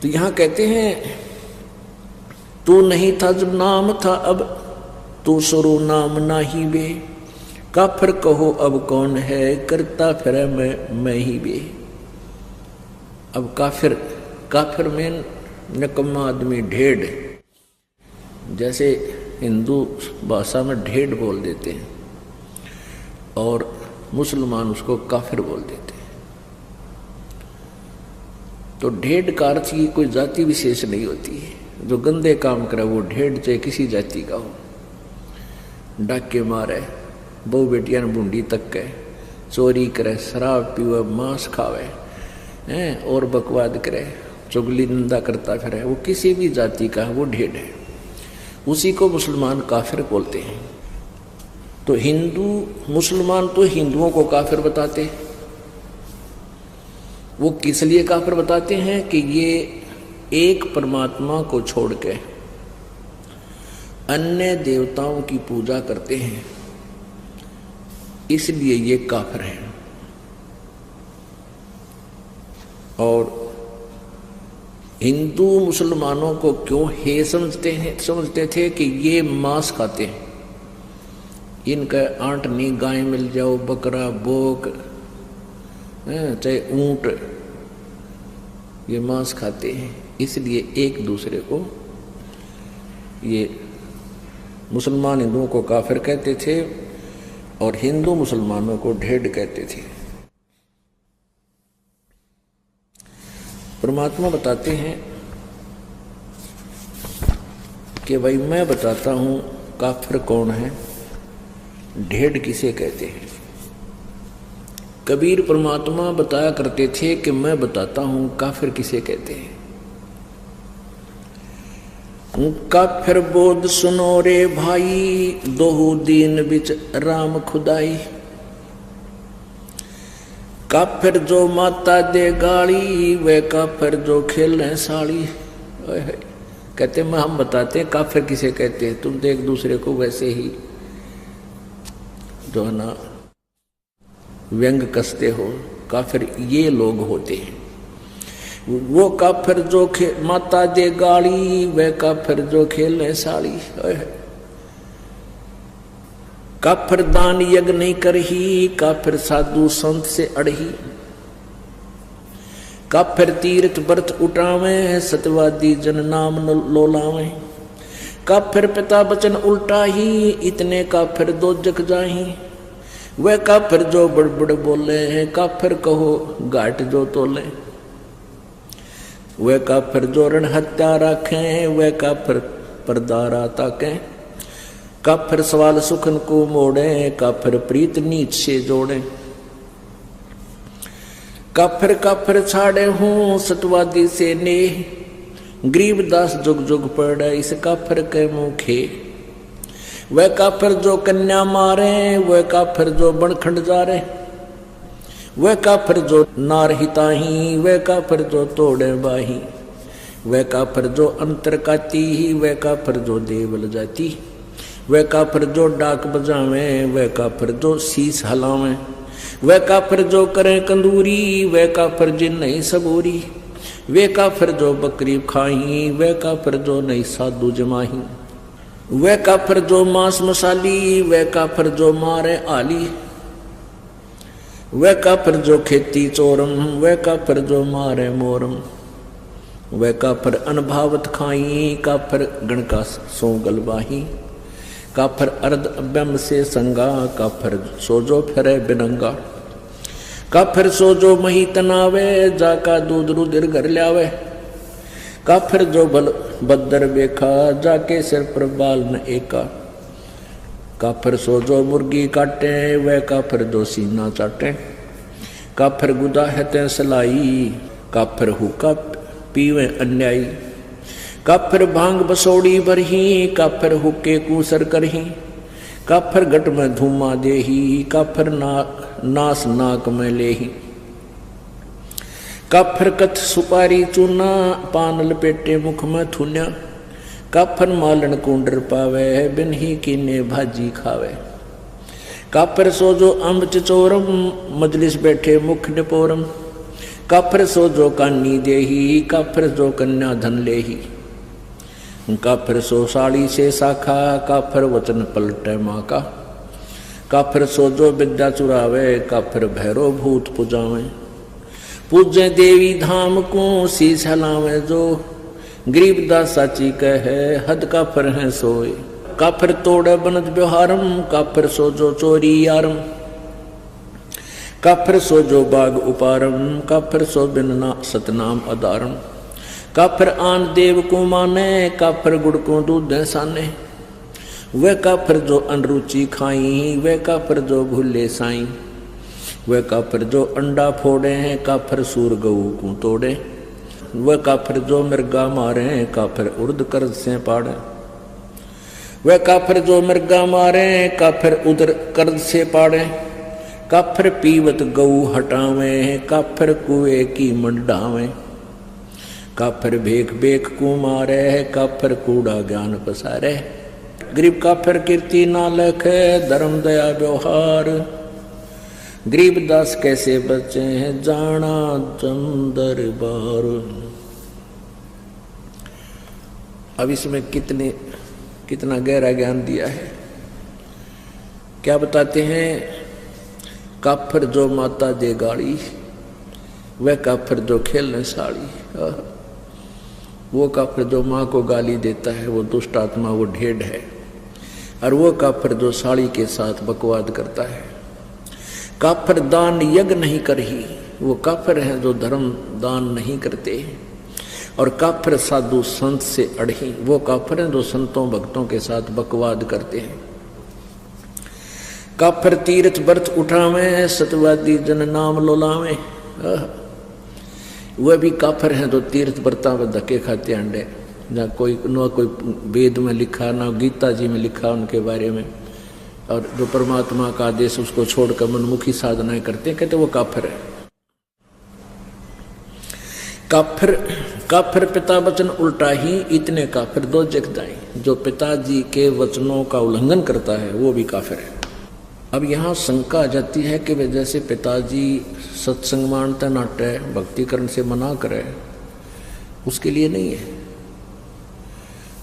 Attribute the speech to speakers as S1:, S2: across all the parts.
S1: तो यहां कहते हैं तू नहीं था जब नाम था, अब तू शुरू नाम नाही बे। काफिर कहो अब कौन है, करता फिर मैं ही बे। अब काफिर में निकम्मा आदमी, ढेढ़, जैसे हिंदू भाषा में ढेढ़ बोल देते हैं और मुसलमान उसको काफिर बोल देते हैं। तो ढेढ़ का अर्थ की कोई जाति विशेष नहीं होती है। जो गंदे काम करे वो ढेढ़, चाहे किसी जाति का हो, डाके मारे, बहु बेटियां बूंदी तक के, चोरी करे, शराब पीवे, मांस खावे हैं और बकवाद करे, चुगली निंदा करता फिरे, वो किसी भी जाति का वो ढेढ़ है। उसी को मुसलमान काफिर बोलते हैं। तो मुसलमान तो हिंदुओं को काफिर बताते। वो किस लिए काफिर बताते हैं कि ये एक परमात्मा को छोड़ के अन्य देवताओं की पूजा करते हैं, इसलिए ये काफिर हैं। और हिंदू मुसलमानों को क्यों हे समझते थे कि ये मांस खाते हैं, इनका आंट नहीं, गाय मिल जाओ, बकरा, बोक, चाहे ऊंट, ये मांस खाते हैं, इसलिए एक दूसरे को ये मुसलमान हिंदुओं को काफिर कहते थे और हिंदू मुसलमानों को ढेढ़ कहते थे। परमात्मा बताते हैं कि भाई मैं बताता हूं काफिर कौन है, ढेढ़ किसे कहते हैं। कबीर परमात्मा बताया करते थे कि मैं बताता हूं काफिर किसे कहते हैं। काफिर बोध सुनो रे भाई, दोहू दीन बिच राम खुदाई। काफिर जो माता दे गाली, वे काफिर जो खेले साड़ी। कहते मैं हम बताते हैं काफिर किसे कहते हैं, तुम तो एक दूसरे को वैसे ही जो है ना व्यंग कसते हो। काफिर ये लोग होते हैं। वो काफिर जो माता दे गाली, वे काफिर जो खेले साड़ी। काफिर दान यज्ञ नहीं करही, काफिर साधु संत से अड़ही। काफिर तीर्थ व्रत उठावे, सतवादी जन नाम लोलावे। काफिर पिता वचन उल्टा ही, इतने काफिर दो जग जाही। वह काफिर जो बड़बड़ बोले हैं, काफिर कहो घाट जो तोले। वह काफिर जो रण हत्या रखें, वह काफिर परदारा ताके। काफिर सवाल सुखन को मोड़े, काफिर प्रीत नीच से जोड़े। काफिर छाड़े हूं सतवादी से नेह, गरीबदास जुग जुग पड़े इस काफिर के मुखे। वह काफिर जो कन्या मारे, वह काफिर जो बनखंड जा रहे। वह काफिर जो नार हिताही, वह काफिर जो तोड़े बाही। वह काफिर जो अंतर काती, वह काफिर जो देवल जाती। वह काफिर जो डाक बजावे, वह काफिर जो शीस हलावे। वह काफिर जो करे कंदूरी, वह काफिर जिन नहीं सबूरी। वे काफिर जो बकरी खाही, वह काफिर जो नहीं साधु जमाही। वह काफिर जो मांस मसाली, वह काफिर जो मारे आली। वह काफिर जो खेती चोरम, वह काफिर जो मारे मोरम। वह काफिर अनभावत खाई, काफिर गणका सो गलबाही। काफिर अर्ध अभ्यम से संगा, काफिर सोजो फिरे बिनंगा। काफिर सोजो मही तनावे, जाका दूध रुधिर घर ल्यावे। काफिर जो बल बदर बेखा, जाके सिर पर बाल न एका। काफिर सो जो मुर्गी काटे, वह काफिर जो सीना चाटे। काफिर गुदा है ते सलाई, काफिर हुक्का पीवे अन्यायी। काफिर भांग बसोड़ी भरही, काफिर हुक्के कूसर करही। काफिर घट में धूमा देही, काफिर नास नाक में लेही। काफिर कथ सुपारी चूना, पान लपेटे मुख में थुन्या। काफिर मालन कुंडर पावे, बिन ही कीने भाजी खावे। काफिर सो जो अम्ब चचोरम, मजलिस बैठे मुख निपोरम। काफर सो जो कानी देही, काफर जो कन्या धन लेही, काफर सो साड़ी से शाखा, काफर वचन पलटे माँ का, काफर सो जो विद्या चुरावे, काफर भैरो भूत पुजावे, पूजे देवी धाम को शीश हलावे जो, गरीबदास साची कहे हद काफर है सोए, काफर तोड़े बनत व्यवहारम, काफर सो जो चोरी यारम, काफर सो जो बाग उपारम, काफर सो बिन सतनाम अदारम, काफर आन देव को माने, काफर गुड़ को दूध साने, वह काफर जो अनरुचि खाई, वह काफर जो भूले साई, वह काफर जो अंडा फोड़े हैं, काफर सूर गऊ को तोड़े, वह काफर जो मृगा मारे, काफर उर्द कर्ज से पाड़े, वह काफर जो मृगा मारे, काफर उदर कर्ज से पाड़े, काफर पीवत गऊ हटावे, काफर कुएं की मंडावे, काफर भेख भेख को मारे, काफर कूड़ा ज्ञान पसारे, गरीब काफर कीर्ति ना लखे, धर्म दया व्यवहार, गरीबदास कैसे बचे हैं जाना चंदर बार। अब इसमें कितना गहरा ज्ञान दिया है। क्या बताते हैं, काफर जो माता दे गाड़ी, वह काफर जो खेलने साड़ी, वो काफर जो माँ को गाली देता है वो दुष्ट आत्मा, वो ढेढ़ है, और वो काफर जो साड़ी के साथ बकवाद करता है, काफर दान यज्ञ नहीं करही, वो काफर हैं जो धर्म दान नहीं करते, और काफर साधु संत से अड़ही, वो काफर हैं जो संतों भक्तों के साथ बकवाद करते हैं, काफर तीर्थ व्रत उठावे, सतवादी जन नाम लोलावे, वह भी काफर हैं जो तीर्थ व्रता में धक्के खाते अंडे, जहाँ कोई वेद में लिखा ना गीता जी में लिखा उनके बारे में, और जो परमात्मा का आदेश उसको छोड़कर मनमुखी साधनाएं करते हैं, कहते वो काफिर है। काफिर पिता वचन उल्टा ही, इतने काफिर दो जग जाए, जो पिताजी के वचनों का उल्लंघन करता है वो भी काफिर है। अब यहाँ शंका आ जाती है कि वे जैसे पिताजी सत्संग मानते नाटे भक्तिकरण से मना करे, उसके लिए नहीं है,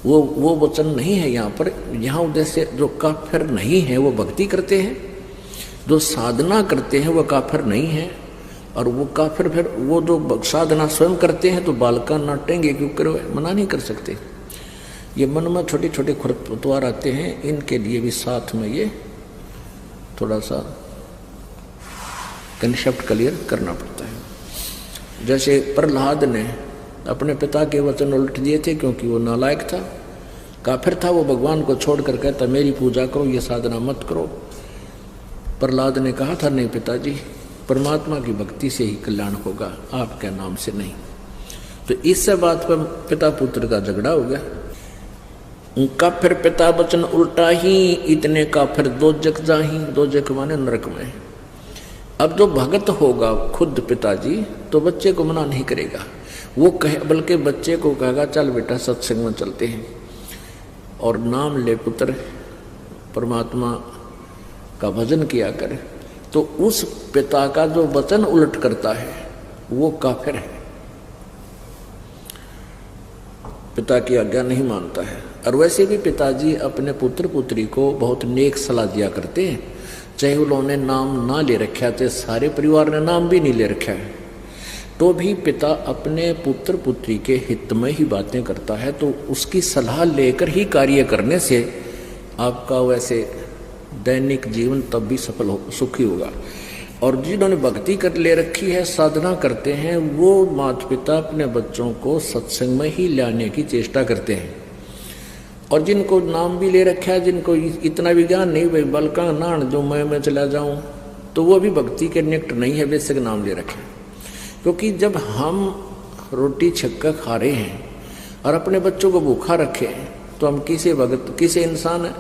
S1: वो वचन नहीं है यहाँ पर। यहाँ उद्देश्य जो काफिर नहीं है वो भक्ति करते हैं, जो साधना करते हैं वो काफिर नहीं है, और वो काफिर फिर वो जो साधना स्वयं करते हैं तो बालका नाटेंगे क्योंकि मना नहीं कर सकते। ये मन में छोटे छोटे खरपतवार आते हैं, इनके लिए भी साथ में ये थोड़ा सा कंसेप्ट क्लियर करना पड़ता है। जैसे प्रहलाद ने अपने पिता के वचन उल्ट दिए थे क्योंकि वो नालायक था, काफिर था, वो भगवान को छोड़कर कहता मेरी पूजा करो, ये साधना मत करो। प्रहलाद ने कहा था नहीं पिताजी, परमात्मा की भक्ति से ही कल्याण होगा, आपके नाम से नहीं। तो इस बात पर पिता पुत्र का झगड़ा हो गया। काफिर पिता वचन उल्टा ही, इतने काफिर दो जग जाही, दो जग माने नरक में। अब जो भगत होगा खुद पिताजी तो बच्चे को मना नहीं करेगा, वो कहे बल्कि बच्चे को कहेगा चल बेटा सत्संग में चलते हैं और नाम ले पुत्र, परमात्मा का भजन किया करे। तो उस पिता का जो वचन उलट करता है वो काफिर है, पिता की आज्ञा नहीं मानता है। और वैसे भी पिताजी अपने पुत्र पुत्री को बहुत नेक सलाह दिया करते हैं, चाहे उन्होंने नाम ना ले रखा, चाहे सारे परिवार ने नाम भी नहीं ले रखा है, तो भी पिता अपने पुत्र पुत्री के हित में ही बातें करता है। तो उसकी सलाह लेकर ही कार्य करने से आपका वैसे दैनिक जीवन तब भी सफल हो, सुखी होगा। और जिन्होंने भक्ति कर ले रखी है, साधना करते हैं, वो माता पिता अपने बच्चों को सत्संग में ही लाने की चेष्टा करते हैं। और जिनको नाम भी ले रखा है, जिनको इतना भी ज्ञान नहीं, भाई बलका नान जो मैं चला जाऊं, तो वो भी भक्ति के निकट नहीं है, बेशक नाम ले रखे। क्योंकि जब हम रोटी छक्का खा रहे हैं और अपने बच्चों को भूखा रखे तो हम किसे भगत किसे इंसान है,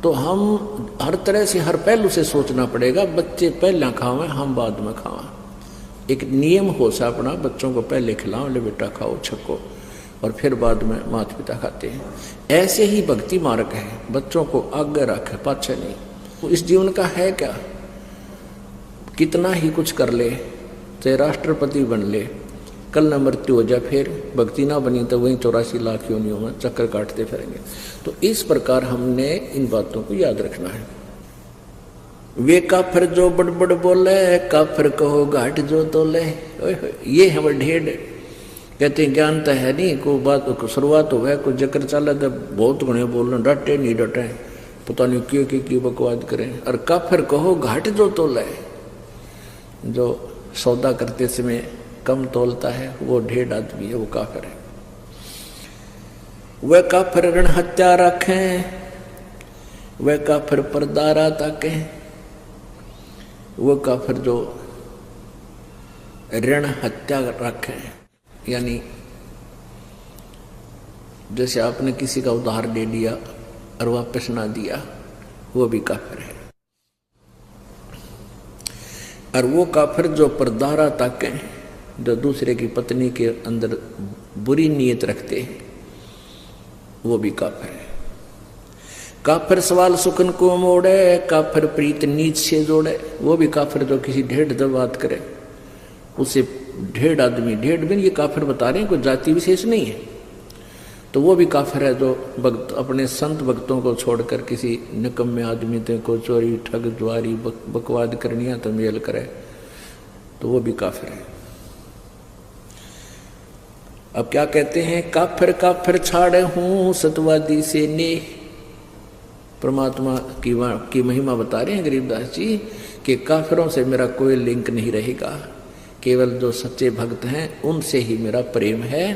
S1: तो हम हर तरह से हर पहलू से सोचना पड़ेगा, बच्चे पहले खावें हम बाद में खावें। एक नियम हो सा अपना, बच्चों को पहले खिलाओ, ले बेटा खाओ छक्को, और फिर बाद में माता पिता खाते हैं। ऐसे ही भक्ति मार्ग है, बच्चों को आगे रखे पाछे नहीं। तो इस जीवन का है क्या, कितना ही कुछ कर ले चाहे राष्ट्रपति बन ले, कल न मृत्यु हो जाए, फिर भक्ति ना बनी तो वहीं 84 लाख योनियों में चक्कर काटते फिरेंगे। तो इस प्रकार हमने इन बातों को याद रखना है। वे काफिर जो बड़बड़ बोले, काफिर कहो घाट जो तोले। ये है वो ढेड़। कहते हैं ज्ञान तो है नहीं, कोई बात को शुरुआत हो गया, कोई जकर चला तो बहुत गुणे बोलना, डटे नहीं डटे, पता नहीं क्यों की बकवाद करें। और काफिर कहो घाट जो तोले, जो सौदा करते समय कम तोलता है वो ढेड़ आदमी है, वो काफिर है। वह काफिर ऋण हत्या रखें, वह काफिर परदारा ताके। वो काफिर जो ऋण हत्या रखें, यानी जैसे आपने किसी का उधार ले लिया और वापस ना दिया, वो भी काफिर है। और वो काफिर जो परदारा ताके, जो दूसरे की पत्नी के अंदर बुरी नीयत रखते हैं, वो भी काफिर है। काफिर सवाल सुखन को मोड़े, काफिर प्रीत नीच से जोड़े। वो भी काफिर जो किसी ढेड़ दर बात करे, उसे ढेड़ आदमी, ढेड़ भी ये काफिर बता रहे हैं, कोई जाति विशेष नहीं है। तो वो भी काफिर है जो भक्त अपने संत भक्तों को छोड़कर किसी निकम्मे आदमी को चोरी ठग ज्वारी बकवाद करनिया तो मेल करे, तो वो भी काफिर है। अब क्या कहते हैं, काफिर काफिर छाड़े हूं सतवादी से ने। परमात्मा की महिमा बता रहे हैं गरीबदास जी कि काफिरों से मेरा कोई लिंक नहीं रहेगा, केवल जो सच्चे भक्त हैं उनसे ही मेरा प्रेम है।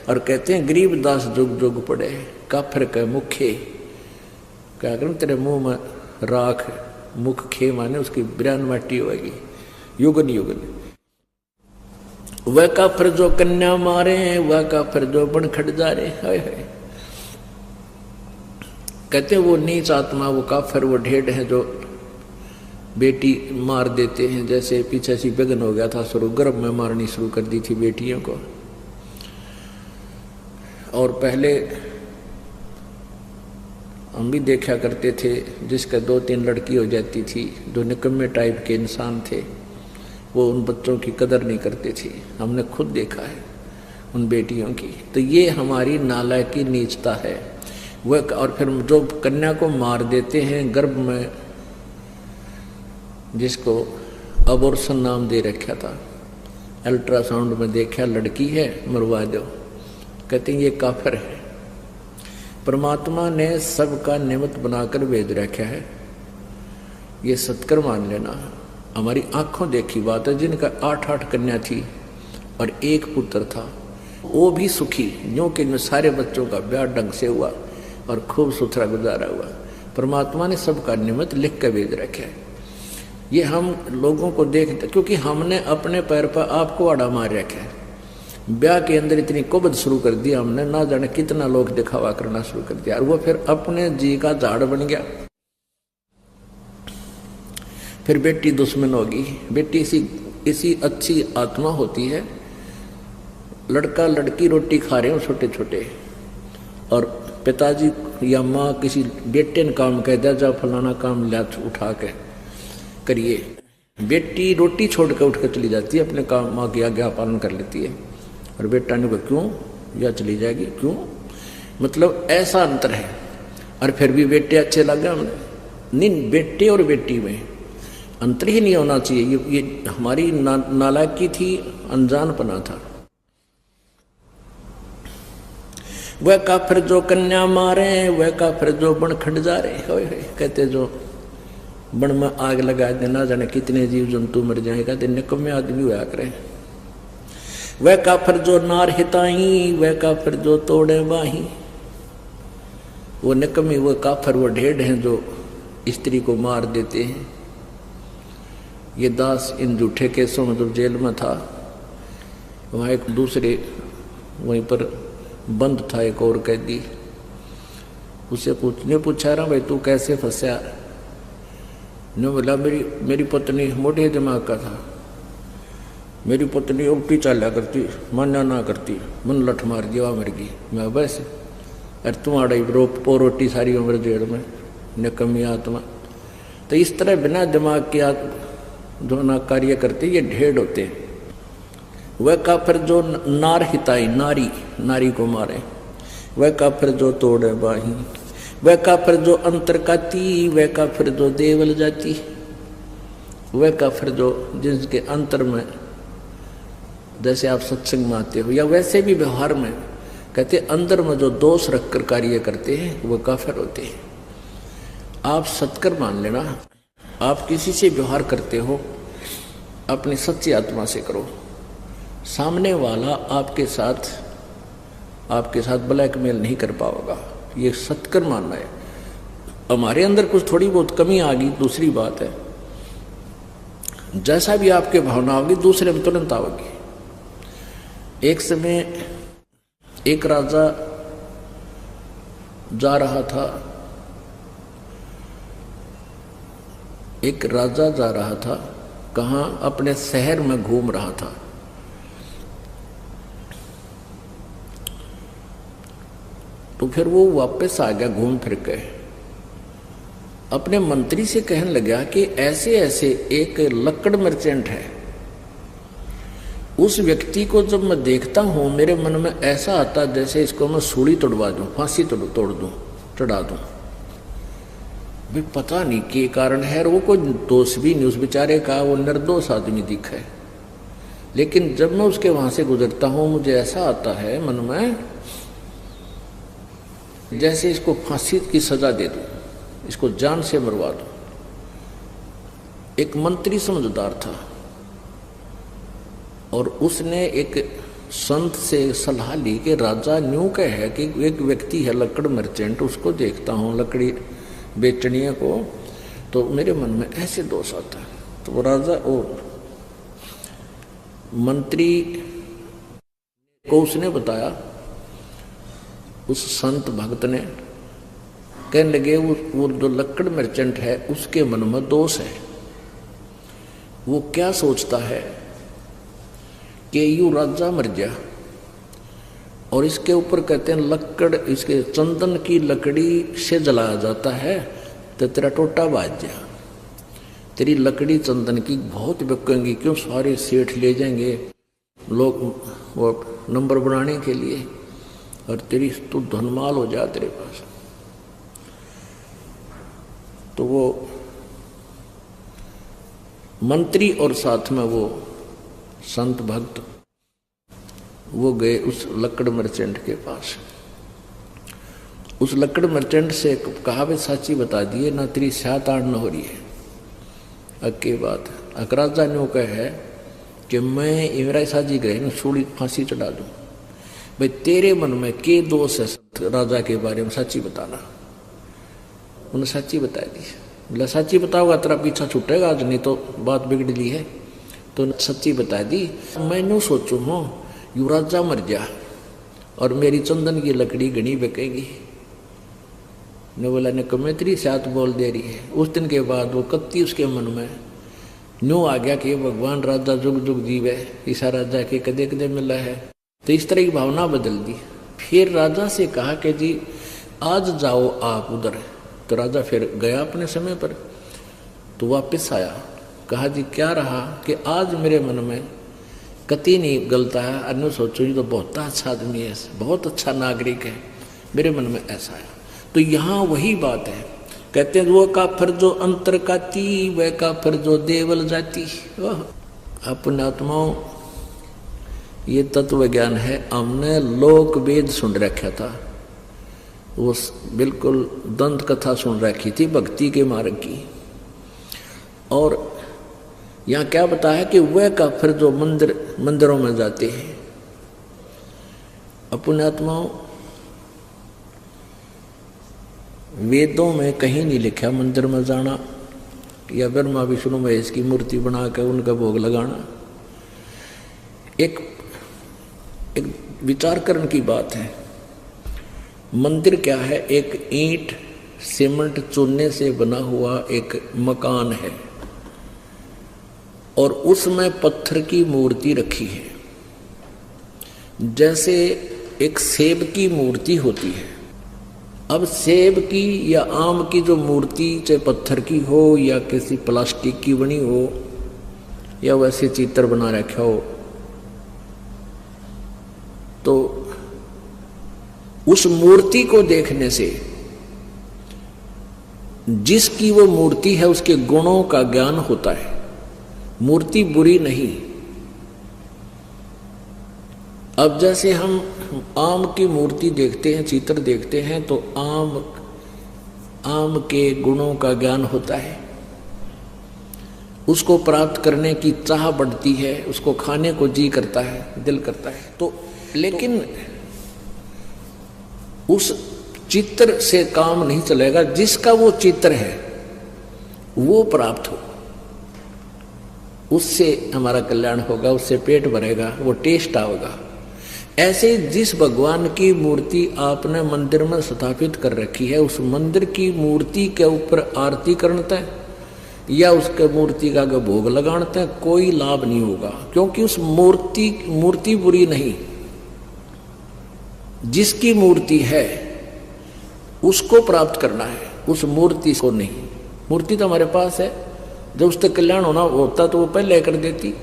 S1: और कहते हैं गरीबदास जुग जुग पड़े, काफिर के मुखे। क्या करूं, तेरे मुंह में राख, मुख खे माने उसकी बिरान माटी होगी युगन युगन। वह काफिर जो कन्या मारे, वह काफिर जो बन खट जा रे। हाय हाय, कहते हैं वो नीच आत्मा, वो काफिर, वो ढेड़ है जो बेटी मार देते हैं। जैसे पीछे सी विघ्न हो गया था, शुरू गर्भ में मारनी शुरू कर दी थी बेटियों को। और पहले हम भी देखा करते थे, जिसका 2-3 लड़की हो जाती थी, जो निकम्मे टाइप के इंसान थे, वो उन बच्चों की कदर नहीं करते थे। हमने खुद देखा है उन बेटियों की। तो ये हमारी नालायकी की नीचता है वह। और फिर जो कन्या को मार देते हैं गर्भ में, जिसको अबॉर्शन नाम दे रखा था, अल्ट्रासाउंड में देखा लड़की है, मरवा दो। कहते हैं ये काफिर है। परमात्मा ने सबका निमित्त बनाकर भेज रखा है, ये सत्कर मान लेना। हमारी आंखों देखी बात है, जिनका 8-8 कन्या थी और 1 पुत्र था, वो भी सुखी, यूं कि सारे बच्चों का ब्याह ढंग से हुआ और खूब सुथरा गुजारा हुआ। परमात्मा ने सबका निमित्त लिख कर भेज रखे है। ये हम लोगों को देखते, क्योंकि हमने अपने पैर पर आपको आड़ा मार रखा है। ब्याह के अंदर इतनी कुबद शुरू कर दी हमने, ना जाने कितना लोग दिखावा करना शुरू कर दिया, और वो फिर अपने जी का झाड़ बन गया। फिर बेटी दुश्मन होगी। बेटी इसी अच्छी आत्मा होती है। लड़का लड़की रोटी खा रहे हो छोटे छोटे, और पिताजी या माँ किसी बेटे ने काम कह दिया, जा फलाना काम ला उठा के करिए। बेटी रोटी छोड़ कर उठ कर चली जाती है, अपने काम माँ की आज्ञा पालन कर लेती है, और बेटा ने कहा क्यों, या चली जाएगी क्यों। मतलब ऐसा अंतर है। और फिर भी बेटे अच्छे लगे हमने नहीं, बेटे और बेटी में अंतर ही नहीं होना चाहिए। ये हमारी नालायकी थी, अनजानपना था। वह काफिर जो कन्या मारे, वह काफिर जो बन खट जा रहे। कहते जो बन में आग लगा देना, जाने कितने जीव जंतु मर जाएगा, दिन निकम्मे आदमी हुआ करे। वह काफिर जो नार हिताई, वह काफिर जो तोड़े बाही। वो निकम्मी, वो काफिर, वो ढेड़ हैं जो स्त्री को मार देते हैं। ये दास इन झूठे केसों में जब जेल में था, वहाँ एक दूसरे वहीं पर बंद था एक और कैदी, उससे पूछा रहा भाई तू कैसे फंसा। ने बोला मेरी पत्नी मोटे दिमाग का था, मेरी पत्नी उल्टी चाला करती, माना ना करती, मन लठ मार दिया, मर गई। मैं बस अरे तुम्हारा रोटी सारी उम्र जेल में, निकम्मी आत्मा। तो इस तरह बिना दिमाग के जो ना कार्य करते ये ढेड़ होते हैं। वह काफिर जो नार हिताई, नारी नारी को मारे, वह काफिर जो तोड़े बाही, वह काफिर जो अंतर काती, वह काफिर जो देवल जाती, वह काफिर जो जिसके अंतर में, जैसे आप सत्संग में आते हो या वैसे भी व्यवहार में कहते अंदर में जो दोष रखकर कार्य करते हैं वह काफिर होते हैं। आप सत्कर मान लेना, आप किसी से व्यवहार करते हो अपनी सच्ची आत्मा से करो, सामने वाला आपके साथ ब्लैकमेल नहीं कर पाएगा, ये सत्कर मानना है। हमारे अंदर कुछ थोड़ी बहुत कमी आ गई दूसरी बात है, जैसा भी आपके भावना होगी दूसरे में तुरंत आओगी। एक समय एक राजा जा रहा था, कहाँ, अपने शहर में घूम रहा था। तो फिर वो वापस आ गया घूम फिर के, अपने मंत्री से कहने लगा कि ऐसे ऐसे एक लकड़ मर्चेंट है, उस व्यक्ति को जब मैं देखता हूं मेरे मन में ऐसा आता जैसे इसको मैं सूली तोड़वा दूं, फांसी तोड़ दूं, चढ़ा दूं। भाई पता नहीं के कारण है, वो कोई दोष भी नहीं उस बेचारे का, वो निर्दोष आदमी दिखा है, लेकिन जब मैं उसके वहां से गुजरता हूं मुझे ऐसा आता है मन में जैसे इसको फांसी की सजा दे दूं, इसको जान से मरवा दूं। एक मंत्री समझदार था और उसने एक संत से सलाह ली कि राजा न्यू कह है कि एक व्यक्ति है लकड़ मर्चेंट, उसको देखता हूँ लकड़ी बेचनिया को, तो मेरे मन में ऐसे दोष आता है। तो वो राजा और मंत्री को उसने बताया, उस संत भक्त ने, कहने लगे वो जो लकड़ मर्चेंट है उसके मन में दोष है, वो क्या सोचता है कि यू राजा मर गया और इसके ऊपर कहते हैं लकड़, इसके चंदन की लकड़ी से जलाया जाता है तो तेरा टोटा बाज गया, तेरी लकड़ी चंदन की बहुत बिकेंगी, क्यों सारे सेठ ले जाएंगे लोग वो नंबर बनाने के लिए, और तेरी तू धनमाल हो जा तेरे पास। तो वो मंत्री और साथ में वो संत भक्त वो गए उस लकड़ मर्चेंट के पास। उस लकड़ मर्चेंट से कहा वे साची बता दिए ना, तेरी सात आड़ न हो रही है अक्के बात। अकराजा ने कहा है कि मैं इमरा साजी गए न सूली फांसी चढ़ा दूं। भाई तेरे मन में के दोष है राजा के बारे में, सच्ची बताना। उन्हें सच्ची बता दी। बोला सच्ची बताओगा तेरा पीछा छूटेगा आज, नहीं तो बात बिगड़ ली है। तो सच्ची बता दी। मैनू सोचू हूँ यू राजा मर जा और मेरी चंदन की लकड़ी घनी बिकेगी। ने बोला ने कमेत्री साथ बोल दे रही है। उस दिन के बाद वो कत्ती उसके मन में न्यू आ गया कि भगवान राजा जुग जुग जीवे, ईसा राजा के कदे कदे मिला है। तो इस तरह की भावना बदल दी। फिर राजा से कहा कि जी आज जाओ आप उधर। तो राजा फिर गया अपने समय पर। तो वापस आया, कहा जी क्या रहा कि आज मेरे मन में कति नहीं गलता है। अन्य सोचो ये तो बहुत अच्छा आदमी है, बहुत अच्छा नागरिक है, मेरे मन में ऐसा है। तो यहाँ वही बात है, कहते हैं वो काफिर जो अंतर काती, वह काफिर जो देवल जाती। अपने आत्माओं ये तत्व ज्ञान है। हमने लोक वेद सुन रखा था, वो बिल्कुल दंत कथा सुन रखी थी भक्ति के मार्ग की। और यहाँ क्या बताया कि वह काफिर जो मंदिरों में जाते हैं। अपने आत्माओं वेदों में कहीं नहीं लिखा मंदिर में जाना या ब्रह्मा विष्णु महेश की मूर्ति बना कर उनका भोग लगाना। एक विचार करने की बात है। मंदिर क्या है? एक ईंट सीमेंट चूने से बना हुआ एक मकान है और उसमें पत्थर की मूर्ति रखी है। जैसे एक सेब की मूर्ति होती है। अब सेब की या आम की जो मूर्ति चाहे पत्थर की हो या किसी प्लास्टिक की बनी हो या वैसे चित्र बना रखा हो, तो उस मूर्ति को देखने से जिसकी वो मूर्ति है उसके गुणों का ज्ञान होता है। मूर्ति बुरी नहीं। अब जैसे हम आम की मूर्ति देखते हैं, चित्र देखते हैं, तो आम के गुणों का ज्ञान होता है, उसको प्राप्त करने की चाह बढ़ती है, उसको खाने को जी करता है, दिल करता है। तो लेकिन उस चित्र से काम नहीं चलेगा, जिसका वो चित्र है वो प्राप्त हो, उससे हमारा कल्याण होगा, उससे पेट भरेगा, वो टेस्ट आएगा। ऐसे जिस भगवान की मूर्ति आपने मंदिर में स्थापित कर रखी है, उस मंदिर की मूर्ति के ऊपर आरती करते हैं या उसके मूर्ति का भोग लगाते हैं, कोई लाभ नहीं होगा, क्योंकि उस मूर्ति बुरी नहीं। जिसकी मूर्ति है उसको प्राप्त करना है, उस मूर्ति को नहीं। मूर्ति तो हमारे पास है, जब उससे कल्याण होना होता तो वो पहले कर देती।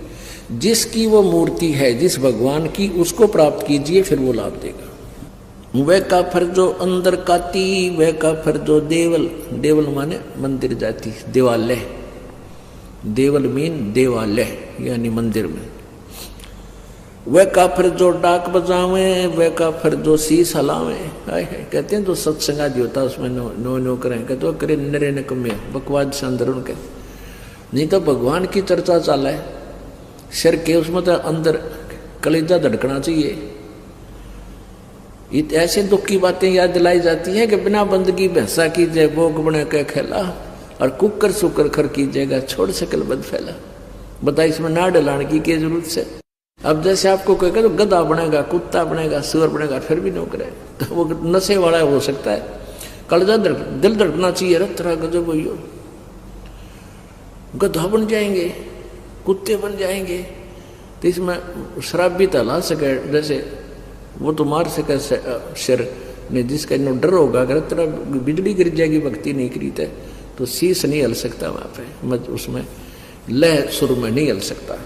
S1: जिसकी वो मूर्ति है, जिस भगवान की, उसको प्राप्त कीजिए, फिर वो लाभ देगा। वह काफर जो अंदर काती, वह काफर जो देवल, देवल माने मंदिर जाती, देवालय, देवल मीन देवालय यानी मंदिर में। वह काफिर जो डाक बजावे, वह काफिर जो शीश हलावे। कहते हैं जो सत्संग आदि होता है उसमें नो करें, कहते वो करे नरे निकम्मे, बकवाद से अंदर उनके। नहीं तो भगवान की चर्चा चाला है सिर के, उसमें तो अंदर कलेजा धड़कना चाहिए। ऐसे दुख की बातें याद दिलाई जाती हैं कि बिना बंदगी भैंसा कीजिए, भोग बने के खेला, और कुकर सुकर खर कीजिएगा, छोड़ सकल बद फैला। बता इसमें ना डलाने की क्या जरूरत से। अब जैसे आपको कोई कहे तो गधा बनेगा, कुत्ता बनेगा, सुअर बनेगा, फिर भी नो करे, तो वो नशे वाला हो सकता है। कलेजा दिल धड़कना चाहिए, रहा गजब हो, गधा बन जाएंगे, कुत्ते बन जाएंगे, तो इसमें शराब भी तला सके, जैसे वो तो मार सके सिर ने, जिसका इन्हों डर होगा, अगर तेरा बिजली गिर जाएगी भक्ति नहीं करी तो शीश नहीं हल सकता वहाँ पे, उसमें लह सुर में नहीं हल सकता।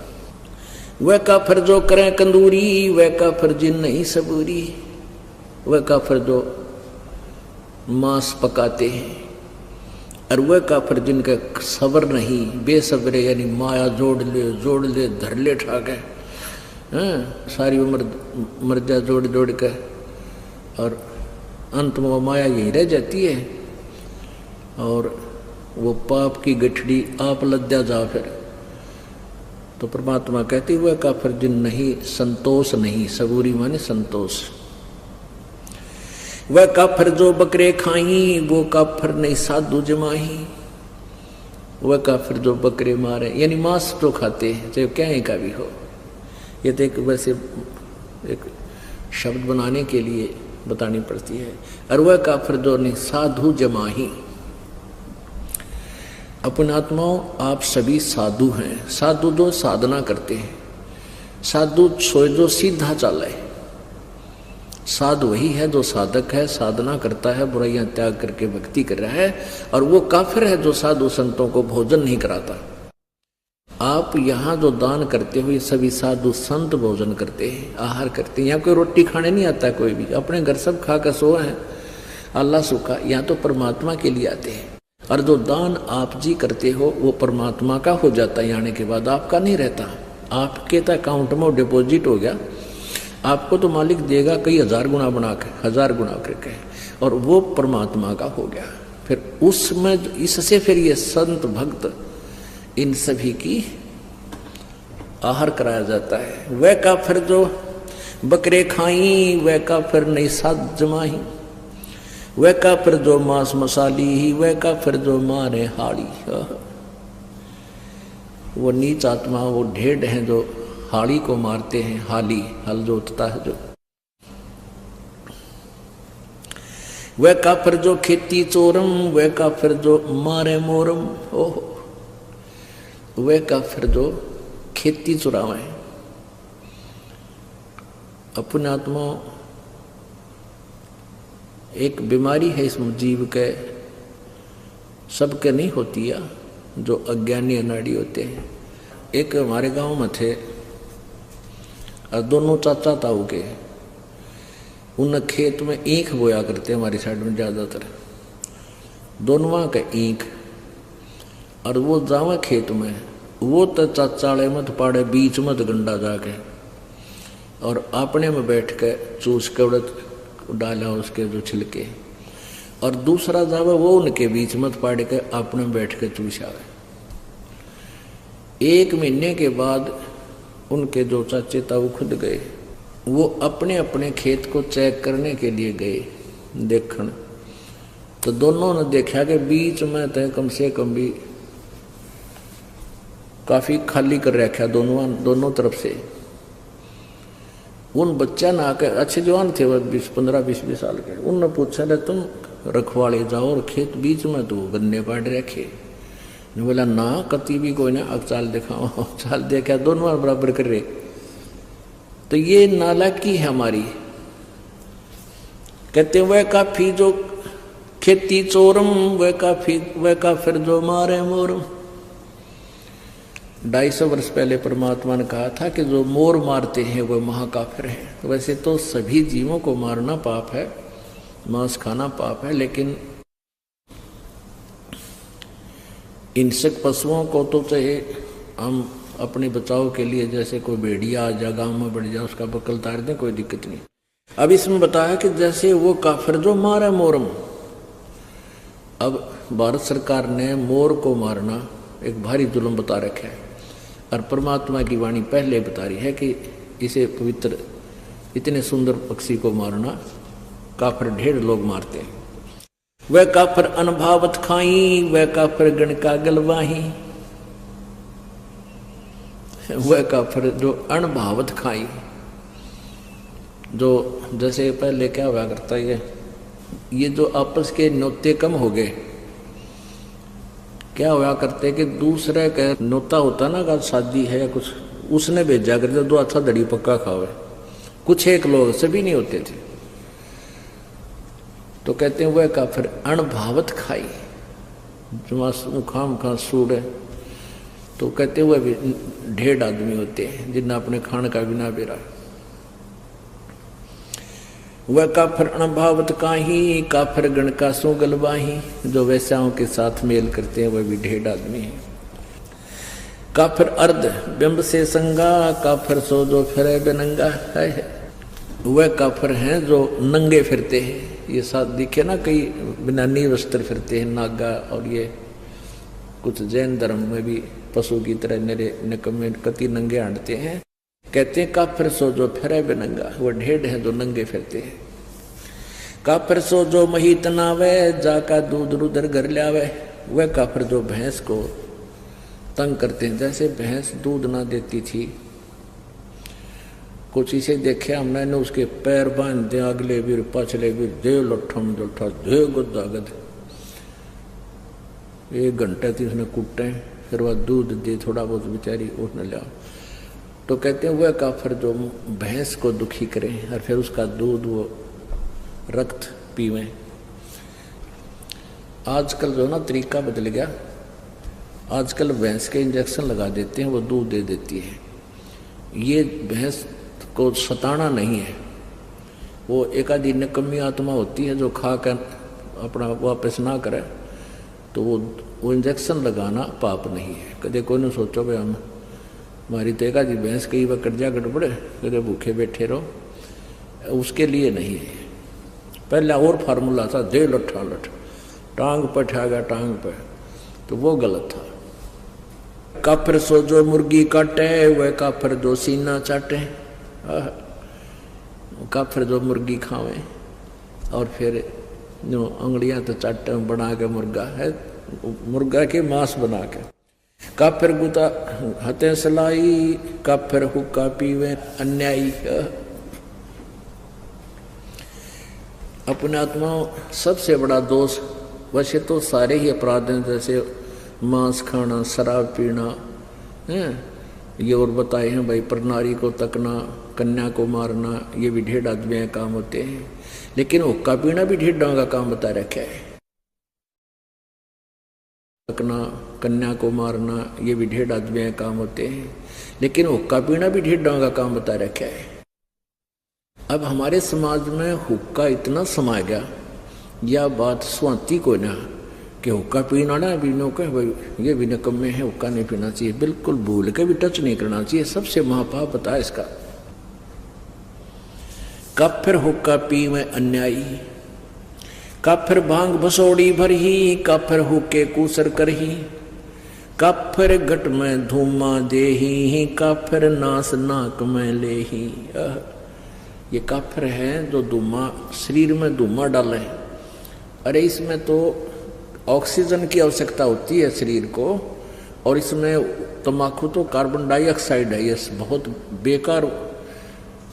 S1: वह काफिर जो करें कंदूरी, वह काफिर जिन नहीं सबूरी। वह काफिर जो मांस पकाते हैं, और वह काफिर जिनका सबर नहीं, बेसब्रे यानी माया जोड़ ले धर ले ठाके, सारी उम्र मर्जा जोड़ के, और अंत में वो माया यही रह जाती है, और वो पाप की गठड़ी आप लद्या जा फिर। तो परमात्मा कहते हुए काफिर जिन नहीं संतोष नहीं, सबूरी माने संतोष। वह काफिर जो बकरे खाई, वो काफिर नहीं साधु जमाही। वह काफिर जो बकरे मारे यानी मांस तो खाते हैं, चाहे क्या का भी हो। ये तो एक वैसे एक शब्द बनाने के लिए बतानी पड़ती है। और वह काफिर जो नहीं साधु जमाही। अपने आत्माओं, आप सभी साधु हैं। साधु जो साधना करते हैं, साधु सोए जो सीधा चाले। साधु वही है जो साधक है, साधना करता है, बुराइयां त्याग करके भक्ति कर रहा है। और वो काफिर है जो साधु संतों को भोजन नहीं कराता। आप यहाँ जो दान करते हो, ये सभी साधु संत भोजन करते हैं, आहार करते हैं। यहाँ कोई रोटी खाने नहीं आता, कोई भी अपने घर सब खा कर सोए हैं, अल्लाह सुखा। यहाँ तो परमात्मा के लिए आते हैं। और जो दान आप जी करते हो वो परमात्मा का हो जाता है, आने के बाद आपका नहीं रहता। आपके तो अकाउंट में डिपॉजिट हो गया, आपको तो मालिक देगा कई हजार गुना बना के, 1000 गुना करके, और वो परमात्मा का हो गया। फिर उसमें इससे फिर ये संत भक्त इन सभी की आहार कराया जाता है। वह काफिर जो बकरे खाई, वह काफिर नहीं साध जमाही। वह काफिर जो मांस मसाली ही, वह काफिर जो मारे हाड़ी। वो नीच आत्मा, वो ढेड हैं जो हाड़ी को मारते हैं। हाली हल जोतता है जो। वह काफिर जो खेती चोरम, वह काफिर जो मारे मोरम। ओहो, वह काफिर जो खेती चुरावे। अपने आत्मा एक बीमारी है इस जीव के, सबके नहीं होती है, जो अज्ञानी अनाड़ी होते हैं। एक हमारे गांव में थे, और दोनों चाचा ताऊ के, उन खेत में ईख बोया करते हमारी साइड में ज़्यादातर, दोनों का ईख। और वो जावा खेत में, वो तो चाचाले मत पाड़े बीच मत गंडा जाके, और अपने में बैठ के चूस के उड़द डाला उसके जो छिलके, और दूसरा जावा वो उनके बीच मत पाड़ के अपने में बैठ के चूस आवे। 1 महीने के बाद उनके जो चाचे था वो खुद गए, वो अपने अपने खेत को चेक करने के लिए गए देखने। तो दोनों ने देखा कि बीच में तो कम से कम भी काफी खाली कर रखा दोनों तरफ से। उन बच्चा ने आकर, अच्छे जवान थे वो 15-20 साल के, उनने पूछा रे तुम रखवाले जाओ और खेत बीच में तो गन्ने पाड़ रखे। ने बोला ना कति भी कोई ना, अब चाल दिखाओ। चाल देखा दोनों बराबर कर रहे। तो ये नालायकी है हमारी। कहते वह काफी जो खेती चोरम, वह काफिर जो मारे मोरम। 250 वर्ष पहले परमात्मा ने कहा था कि जो मोर मारते हैं वह महाकाफिर है। वैसे तो सभी जीवों को मारना पाप है, मांस खाना पाप है, लेकिन हिंसक पशुओं को तो चाहे हम अपने बचाव के लिए, जैसे कोई भेड़िया आ जा गाँव में बढ़ जाए उसका बकल तार दें, कोई दिक्कत नहीं। अब इसमें बताया कि जैसे वो काफिर जो मारा मोरम। अब भारत सरकार ने मोर को मारना एक भारी जुल्म बता रखा है, और परमात्मा की वाणी पहले बता रही है कि इसे पवित्र, इतने सुंदर पक्षी को मारना काफिर ढेर लोग मारते हैं। वह काफिर अनभावत खाई, वह काफिर गण का गलवाही। वह काफिर जो अनभावत खाई, जो जैसे पहले क्या हुआ करता है, ये जो आपस के न्योते कम हो गए। क्या हुआ करते कि दूसरे का न्योता होता ना, का शादी है या कुछ, उसने भेजा करते दो अच्छा दड़ी पक्का खावे। कुछ एक लोग, सभी नहीं होते थे। तो कहते हैं वह काफिर अनभावत खाई, जो खाम खा सूड़ है। तो कहते वह भी ढेर आदमी होते हैं जिन्हें अपने खान का बिना बेरा। वह काफिर अनभावत काही, काफिर गण का सो गलवाही। जो वैश्याओं के साथ मेल करते हैं वह भी ढेर आदमी है। काफिर अर्ध बिंब से संगा, काफिर सो जो फिरे बेनंगा है। वह काफिर हैं जो नंगे फिरते हैं। ये साथ दिखे ना, कई बिना नी वस्त्र फिरते हैं नागा, और ये कुछ जैन धर्म में भी पशु की तरह निरे निकम्मे कति नंगे हांडते हैं। कहते हैं काफिर सो जो फिरे बेनंगा, वह ढेर है जो नंगे फिरते हैं। काफिर सो जो मही तनावे, जाका दूध रुदर घर लावे। वह काफिर जो भैंस को तंग करते हैं, जैसे भैंस दूध ना देती थी, कुछ इसे देखे हमने ने, उसके पैर बांध दे अगले भी पछले भी, दे लठम लठा दे गुदागद। 1 घंटे थी उसने कुटे, फिर वह दूध दे थोड़ा बहुत बेचारी उठ न लिया। तो कहते हैं वह काफिर जो भैंस को दुखी करे और फिर उसका दूध वो रक्त पीवे। आजकल जो ना तरीका बदल गया, आजकल भैंस के इंजेक्शन लगा देते हैं, वो दूध दे देती है। ये भैंस को सताना नहीं है, वो एक आधी निकम्मी आत्मा होती है जो खा कर अपना वापस ना करे, तो वो इंजेक्शन लगाना पाप नहीं है। कदे कोई ने सोचो भाई हम हमारी तो एक आधी भैंस कई बार कर्जा गड़बड़े, कदे भूखे बैठे रहो, उसके लिए नहीं है। पहले और फार्मूला था, दे लठा लठ, टांग पर ठागा टांग पर, तो वो गलत था। काफिर सो जो मुर्गी काटे, वह काफिर जो सीना चाटे। काफिर जो मुर्गी खावे और फिर जो अंगड़ियां तो चाटे बना के मुर्गा है, मुर्गा के मांस बना के। काफिर गुता हते सलाई, काफिर हुक्का पीवे अन्यायी। अपने आत्मा सबसे बड़ा दोष, वैसे तो सारे ही अपराध हैं, जैसे मांस खाना, शराब पीना है, ये और बताए हैं भाई, प्रनारी को तकना, कन्या को मारना, ये भी ढेर आदमी काम होते हैं। लेकिन हुक्का पीना भी ढेर का काम बता रखा है। तकना, कन्या को मारना, ये भी ढेर आदमी काम होते हैं। लेकिन हुक्का पीना भी ढेर का काम बता रखा है। अब हमारे समाज में हुक्का इतना समा गया, यह बात स्वाति को ना कि हुक्का पीना ना पीनो के भाई ये भी निकम्मे है, हुक्का नहीं पीना चाहिए, बिल्कुल भूल के भी टच नहीं करना चाहिए। सबसे महापाप पता है इसका। कब फिर हुक्का पी में अन्यायी, कब फिर भांग बसोड़ी भरही, कब फिर हुक्के कूसर करही, कब फिर घट में धूमा देही, कब फिर नास नाक में लेही। ये काफिर है जो धूमा शरीर में धूमा डाले। अरे इसमें तो ऑक्सीजन की आवश्यकता होती है शरीर को, और इसमें तम्बाकू तो कार्बन डाइऑक्साइड है, ये बहुत बेकार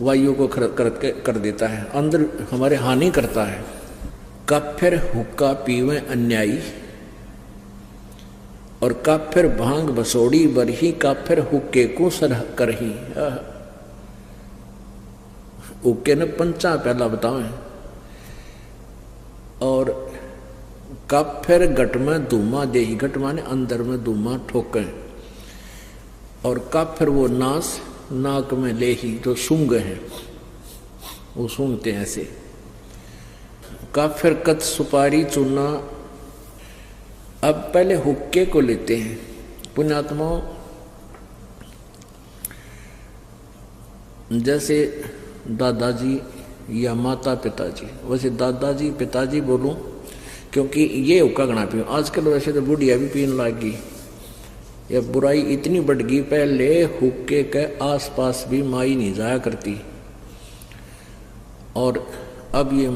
S1: वायु को कर देता है, अंदर हमारे हानि करता है। कब फिर हुक्का पीवे अन्यायी, और कब फिर भांग बसोड़ी बरही, कब फिर हुक्के को सरह करही। हुक्के ने पंचा पहला बतावे, और कब फिर घट में धूमा देही, घट माने अंदर में धूमा ठोके, और कब फिर वो नास नाक में लेही, तो सूंघ है वो सूंघते हैं ऐसे। कब फिर कत सुपारी चूना। अब पहले हुक्के को लेते हैं पुण्यात्माओं, जैसे दादाजी या माता पिताजी, वैसे दादाजी पिताजी बोलूं क्योंकि ये हुक्का गणा पी। आजकल वैसे तो बुढ़िया भी पीने लग गई, यह बुराई इतनी बढ़ गई। पहले हुक्के के आसपास भी माई नहीं जाया करती, और अब ये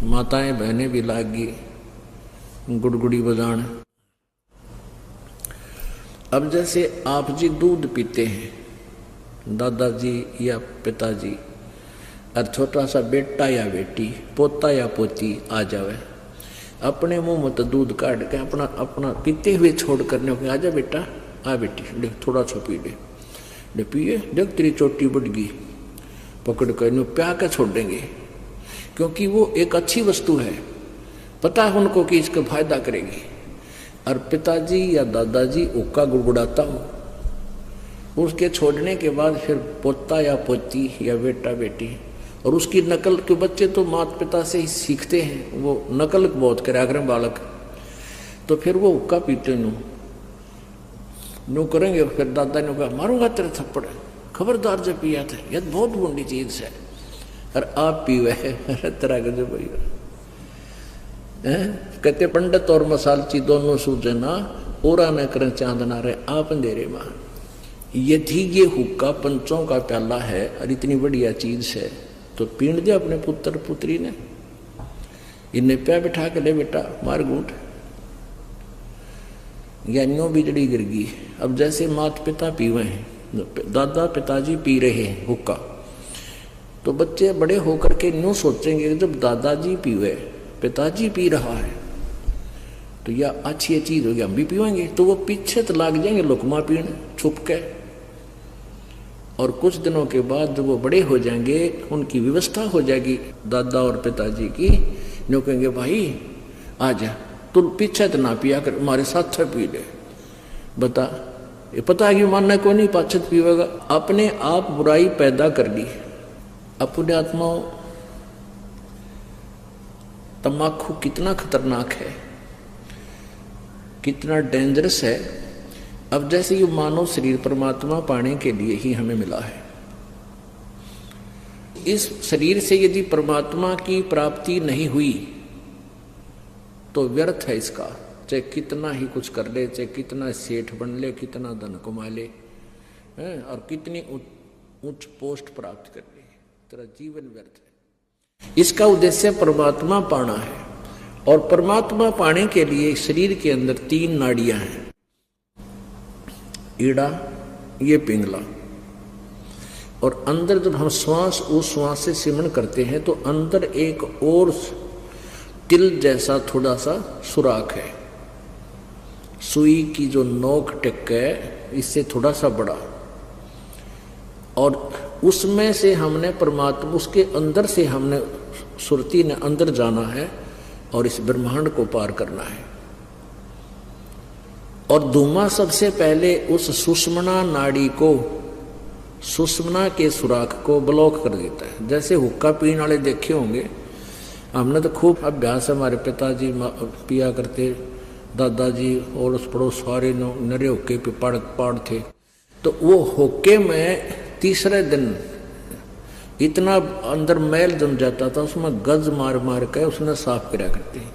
S1: माताएं बहनें भी लाग गई गुड़गुड़ी बजान। अब जैसे आप जी दूध पीते हैं, दादाजी या पिताजी, और छोटा सा बेटा या बेटी, पोता या पोती आ जावे, अपने मुंह में तो दूध काट के अपना अपना पीते हुए छोड़ करने को, आजा बेटा, आ बेटी, देख थोड़ा सा पी ले पिए, देख तेरी चोटी बढ़ गई, पकड़ कर नो प्या के छोड़ देंगे, क्योंकि वो एक अच्छी वस्तु है, पता है उनको कि इसका फायदा करेगी। और पिताजी या दादाजी हुक्का गुड़गुड़ाता हो, उसके छोड़ने के बाद फिर पोता या पोती या बेटा बेटी, और उसकी नकल के बच्चे तो माता पिता से ही सीखते हैं, वो नकल बहुत करे अगर बालक, तो फिर वो हुक्का पीते नो करेंगे। फिर दादा ने कहा मारूंगा तेरे थप्पड़, खबरदार जब पिया था, यह बहुत बुरी चीज है, और आप पीवे तेरा गजब भैया। कहते पंडित और मसालची दोनों सूझे ना, ओरा न करें चांदना रहे आप अंधेरे मां। यदि ये हुक्का पंचों का प्याला है और इतनी बढ़िया चीज है, तो पीण दे अपने पुत्र पुत्री ने, इन्हें प्या बिठा के ले बेटा मार गूंठ, ज्ञानियों बिजड़ी गिर गई। अब जैसे माता पिता पीवे हैं, दादा पिताजी पी रहे हैं हुक्का, तो बच्चे बड़े होकर के न्यू सोचेंगे जब दादाजी पीवे, पिताजी पी रहा है, तो यह अच्छी चीज होगी, हम भी पीवेंगे। तो वो पीछे तो लाग जाएंगे लुकमा पीने छुप के, और कुछ दिनों के बाद जब वो बड़े हो जाएंगे, उनकी व्यवस्था हो जाएगी दादा और पिताजी की, न्यू कहेंगे भाई आ जा, तू पीछे तो ना पिया कर, हमारे साथ पी ले। बता, ये पता है कि मानना को नहीं, पाछत पीवेगा। अपने आप बुराई पैदा कर ली। अपने आत्माओं, तम्बाकू कितना खतरनाक है, कितना डेंजरस है। अब जैसे ये मानव शरीर परमात्मा पाने के लिए ही हमें मिला है, इस शरीर से यदि परमात्मा की प्राप्ति नहीं हुई तो व्यर्थ है इसका, चाहे कितना ही कुछ कर ले, चाहे कितना सेठ बन ले, कितना धन कमा ले, और कितनी उच्च पोस्ट प्राप्त कर ले, तेरा जीवन व्यर्थ है। इसका उद्देश्य परमात्मा पाना है, और परमात्मा पाने के लिए शरीर के अंदर 3 नाड़ियां हैं, ईड़ा, ये पिंगला, और अंदर जब हम श्वास उस श्वास से सिमरण करते हैं तो अंदर एक और तिल जैसा थोड़ा सा सुराख है, सुई की जो नोक टिक है इससे थोड़ा सा बड़ा, और उसमें से हमने परमात्मा, उसके अंदर से हमने सुरती ने अंदर जाना है और इस ब्रह्मांड को पार करना है। और धूमा सबसे पहले उस सुषुम्ना नाड़ी को सुषुम्ना के सुराख को ब्लॉक कर देता है। जैसे हुक्का पीने वाले देखे होंगे, हमने तो खूब अभ्यास, हमारे पिताजी पिया करते, दादाजी और उस पड़ोस सारे नरे हुक्के पे पाड़ थे। तो वो हुक्के में तीसरे दिन इतना अंदर मैल जम जाता था, उसमें गज मार मार के उसने साफ करा करते हैं।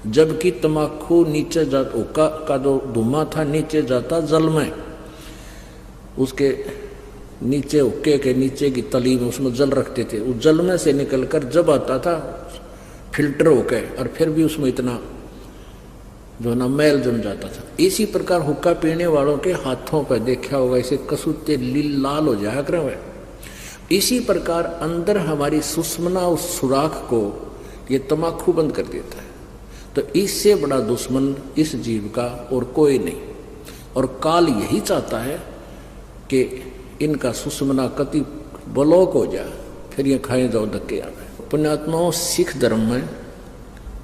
S1: जबकि तम्बाकू नीचे जाता, हुक्का का जो धुआं था नीचे जाता जल में, उसके नीचे हुक्के के नीचे की तली में उसमें जल रखते थे, उस जल में से निकलकर जब आता था फिल्टर होके, और फिर भी उसमें इतना जो ना मैल जम जाता था। इसी प्रकार हुक्का पीने वालों के हाथों पर देखा होगा, इसे कसूते लाल हो जाया करे। इसी प्रकार अंदर हमारी सुषुम्ना उस सुराख को ये तम्बाकू बंद कर देता है। तो इससे बड़ा दुश्मन इस जीव का और कोई नहीं। और काल यही चाहता है कि इनका सुषुम्ना कति ब्लॉक हो जाए, फिर ये खाए जाओ धक्के आ गए। पुण्यात्माओं, सिख धर्म में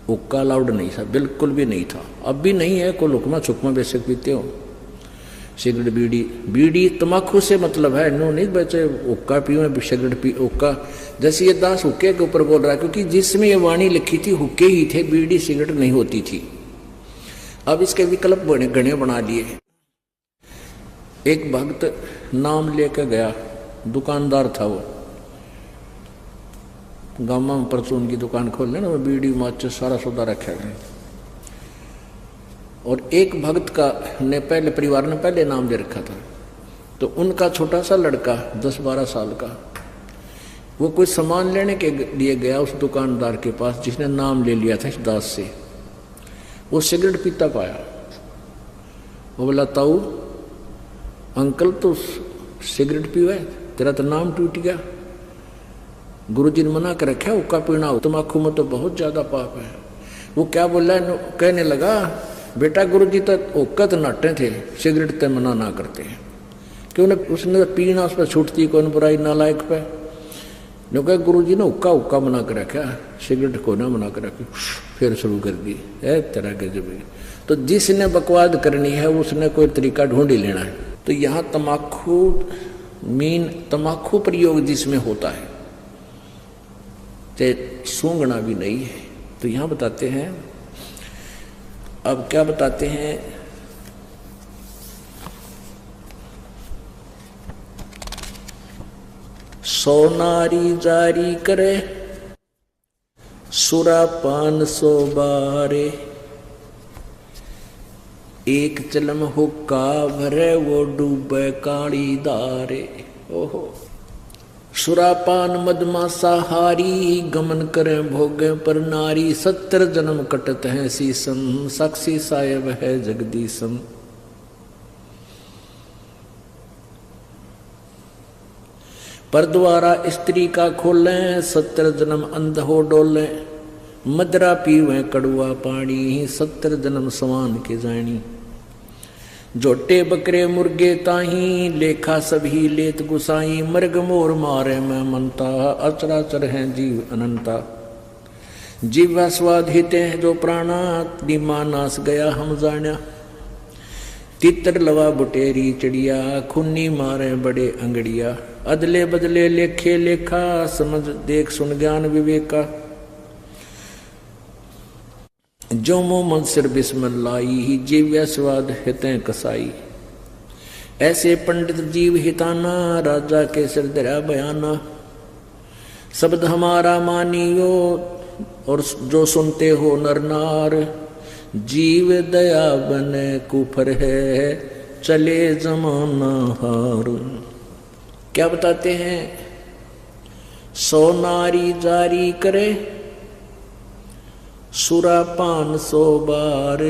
S1: हुक्का अलाउड नहीं था, बिल्कुल भी नहीं था, अब भी नहीं है। कोई लुकमा छुकमा बेशक पीते हो, सिगरेट बीड़ी तम्बाकू से मतलब है, नो नहीं बचे हुक्का पियो सिगरेट पी हुक्का। जैसे ये दास हुक्के के ऊपर बोल रहा है, क्योंकि जिसमें ये वाणी लिखी थी हुक्के ही थे, बीड़ी सिगरेट नहीं होती थी। अब इसके विकल्प घने बना लिए। एक भक्त नाम लेकर गया, दुकानदार था वो, गाँव में परचून की दुकान खोल लेना, बीड़ी माचिस सारा सौदा रखा गया। और एक भक्त का ने पहले परिवार ने पहले नाम दे रखा था, तो उनका छोटा सा लड़का 10-12 साल का, वो कोई सामान लेने के लिए गया उस दुकानदार के पास जिसने नाम ले लिया था इस दास से। वो सिगरेट पीता पाया, वो बोला, ताऊ अंकल तो सिगरेट पीवे, तेरा तो नाम टूट गया, गुरुजी ने मना कर रखा हुक्का पीना, तम्बाकू में तो बहुत ज्यादा पाप है। वो क्या बोला, कहने लगा, बेटा गुरुजी तो हुक्का तो नाटे थे, सिगरेट तो मना ना करते हैं, क्यों उसने पीना उस पर छूटती कौन बुराई नालायक पे। जो कहा गुरुजी ने हुक्का मना कर रखा, सिगरेट को ना मना कर रखी, फिर शुरू कर दी है तरह के जब। तो जिसने बकवाद करनी है उसने कोई तरीका ढूंढ ही लेना है। तो यहाँ तम्बाकू प्रयोग जिसमें होता है, चाहे सूंघना भी नहीं है। तो यहाँ बताते हैं, अब क्या बताते हैं, सोनारी जारी करे सुरापान 100 बारे, एक चलम हुक्का भरे वो डूबे काली दारे। ओहो, सुरापान मदमासा हारी, गमन करे भोगे पर नारी, 70 जन्म कटत है सीसम, साक्षी साहेब है जगदीशम। पर द्वारा स्त्री का खोले, 70 जन्म अंध हो डोले, मदरा पीवे कड़ुआ पानी, 70 जन्म समान के जानी। जोटे बकरे मुर्गे ताही, लेखा सभी लेत गुसाई, मर्ग मोर मारे में मनता, अचराचर है जीव अनंता। जीवा स्वाद हिते हैं जो प्राणा, दिमा नास गया हम जाना। तितर लवा बुटेरी चिड़िया, खुन्नी मारे बड़े अंगड़िया, अदले बदले लेखे लेखा, समझ देख सुन ज्ञान विवेका। जो मोहम्मद सिर बिस्मिल्लाही, जीव्या स्वाद हितें कसाई। ऐसे पंडित जीव हिताना, राजा के सिर दरा बयाना। शब्द हमारा मानियो और जो सुनते हो नर नार, जीव दया बने कुफर है, चले जमाना हार। क्या बताते हैं, 100 नारी जारी करे सुरापान 100 बार,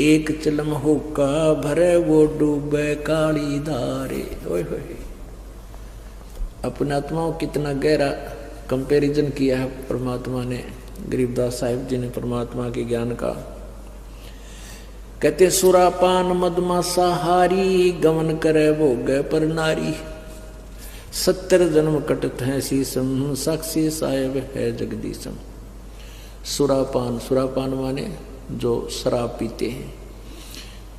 S1: एक चलम हुक्का भरे वो डूबे काली धारे। ओए होए, अपने आत्माओं कितना गहरा कंपैरिजन किया है परमात्मा ने, गरीबदास साहिब जी ने परमात्मा के ज्ञान का। कहते सुरापान मदमासा हारी, गमन करे वो गए पर नारी, 70 जन्म कटत है शीसम, साक्षी साहेब है जगदीशम। सुरापान माने जो शराब पीते हैं,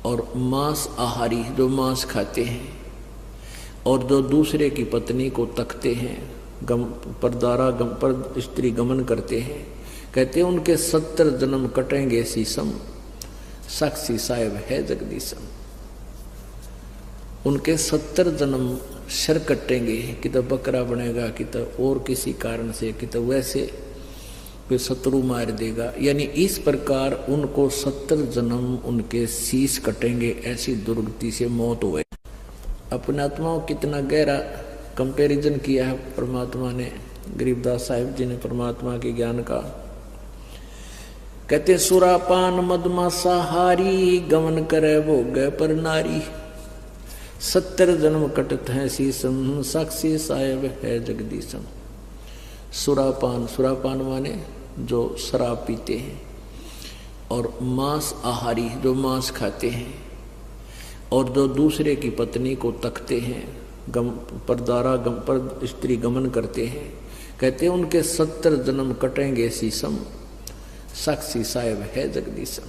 S1: और मांस आहारी जो मांस खाते हैं, और जो दूसरे की पत्नी को तकते हैं, पर स्त्री गमन करते हैं, कहते हैं उनके 70 जन्म कटेंगे शीशम, साक्षी साहेब है जगदीशम। उनके 70 जन्म सिर कटेंगे, कि तो बकरा बनेगा, कि तो और किसी कारण से, कि तो वैसे कोई शत्रु मार देगा। यानी इस प्रकार उनको 70 जन्म उनके शीश कटेंगे, ऐसी दुर्गति से मौत हुए। अपने आत्माओं कितना गहरा कंपैरिजन किया है परमात्मा ने, गरीबदास साहिब जी ने परमात्मा के ज्ञान का। कहते सुरापान मदमासा हारी, गमन करे भोग पर नारी, 70 जन्म कटत है शीशम, साक्षी साहेब है जगदीशम। सुरापान माने जो शराब पीते हैं, और मांस आहारी जो मांस खाते हैं, और जो दूसरे की पत्नी को तकते हैं, पर स्त्री गमन करते हैं, कहते हैं उनके 70 जन्म कटेंगे शीशम, साक्षी साहेब है जगदीशम।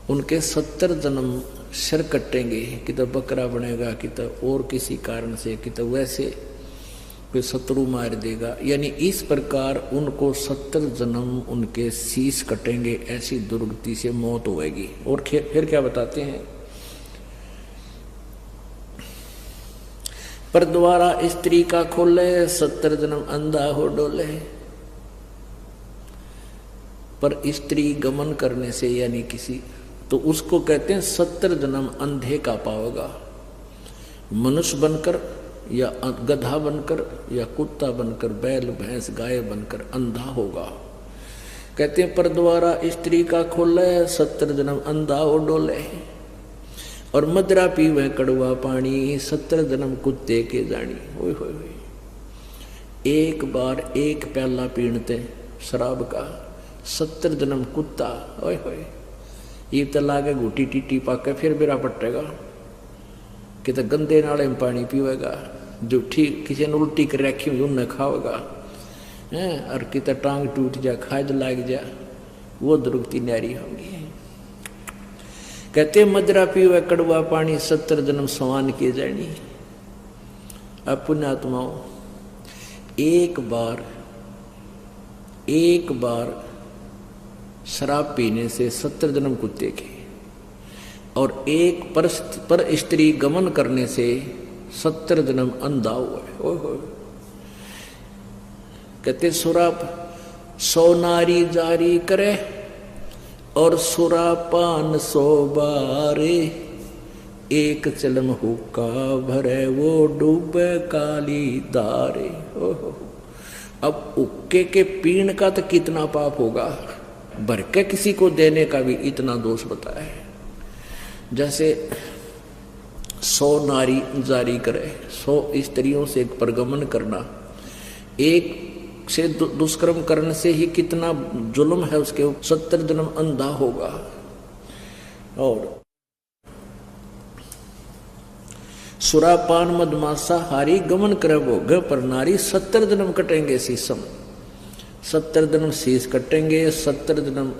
S1: उनके 70 जन्म सिर कटेंगे, कि तो बकरा बनेगा, कि तो और किसी कारण से, कि तो वैसे कोई शत्रु मार देगा। यानी इस प्रकार उनको 70 जन्म उनके शीश कटेंगे, ऐसी दुर्गति से मौत होगी। और फिर क्या बताते हैं, पर द्वारा स्त्री का खोले, 70 जन्म अंधा हो डोले। पर स्त्री गमन करने से यानी किसी, तो उसको कहते हैं 70 जन्म अंधे का पाओगा। मनुष्य बनकर या गधा बनकर या कुत्ता बनकर, बैल भैंस गाय बनकर अंधा होगा। कहते हैं पर द्वारा स्त्री का खोले, 70 जन्म अंधा हो डोले। और मदरा पीवे कड़वा पानी, 70 जन्म कुत्ते के जानी। ओए होए होए, एक बार एक प्याला पीणते शराब का, 70 जन्म कुत्ता। ओए होए, ये तो लागे घूटी टीटी पाके फिर बेरा पटेगा, कि तो गंदे नाले में पानी पीवेगा, जो ठीक किसी ने उल्टी कर रखी हुई उन्हें खाओगा, और कि तो टांग टूट जा, खाद लाग जा, वो दुर्गति न्यारी होगी। कहते मदरा पीवे कड़वा पानी, 70 जन्म समान किए जानी। अब पुण्यात्माओं, एक बार शराब पीने से 70 जन्म कुत्ते के, और एक पर स्त्री गमन करने से 70 जन्म अंधा हुआ। कहते सुराप 100 नारी जारी करे, और सुरापान 100 बारे, एक चलम हुक्का भरे, वो डूबे काली दारे। अब हुक्के के पीण का तो कितना पाप होगा, भर के किसी को देने का भी इतना दोष बताया है। जैसे 100 नारी जारी करे, 100 स्त्रियों से परगमन करना, एक से दुष्कर्म करने से ही कितना जुल्म है उसके, 70 जन्म अंधा होगा। और सुरापान मदमासा हारी, गमन करे भोग पर नारी, 70 जन्म कटेंगे शीशम, 70 जन्म शीश कटेंगे, 70 जन्म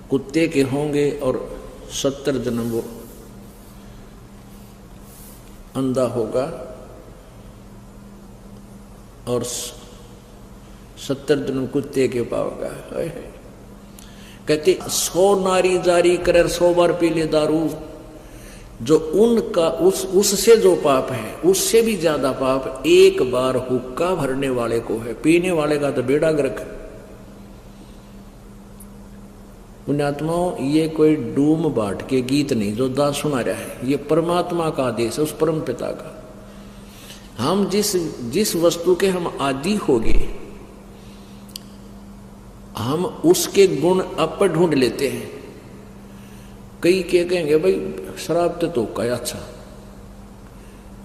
S1: कुत्ते के होंगे, और 70 जन्म वो अंधा होगा, और 70 जन्म कुत्ते के पाओगा। कहते 100 नारी जारी करे, 100 बार पी ले दारू, जो उनका उससे जो पाप है उससे भी ज्यादा पाप एक बार हुक्का भरने वाले को है। पीने वाले का तो बेड़ा गर्क। पुण्यात्माओं, ये कोई डूम बाट के गीत नहीं जो दास सुना रहा है, ये परमात्मा का आदेश है, उस परम पिता का। हम जिस वस्तु के हम आदि होगे, हम उसके गुण अप ढूंढ लेते हैं। कई क्या कहेंगे, भाई शराब तो का अच्छा,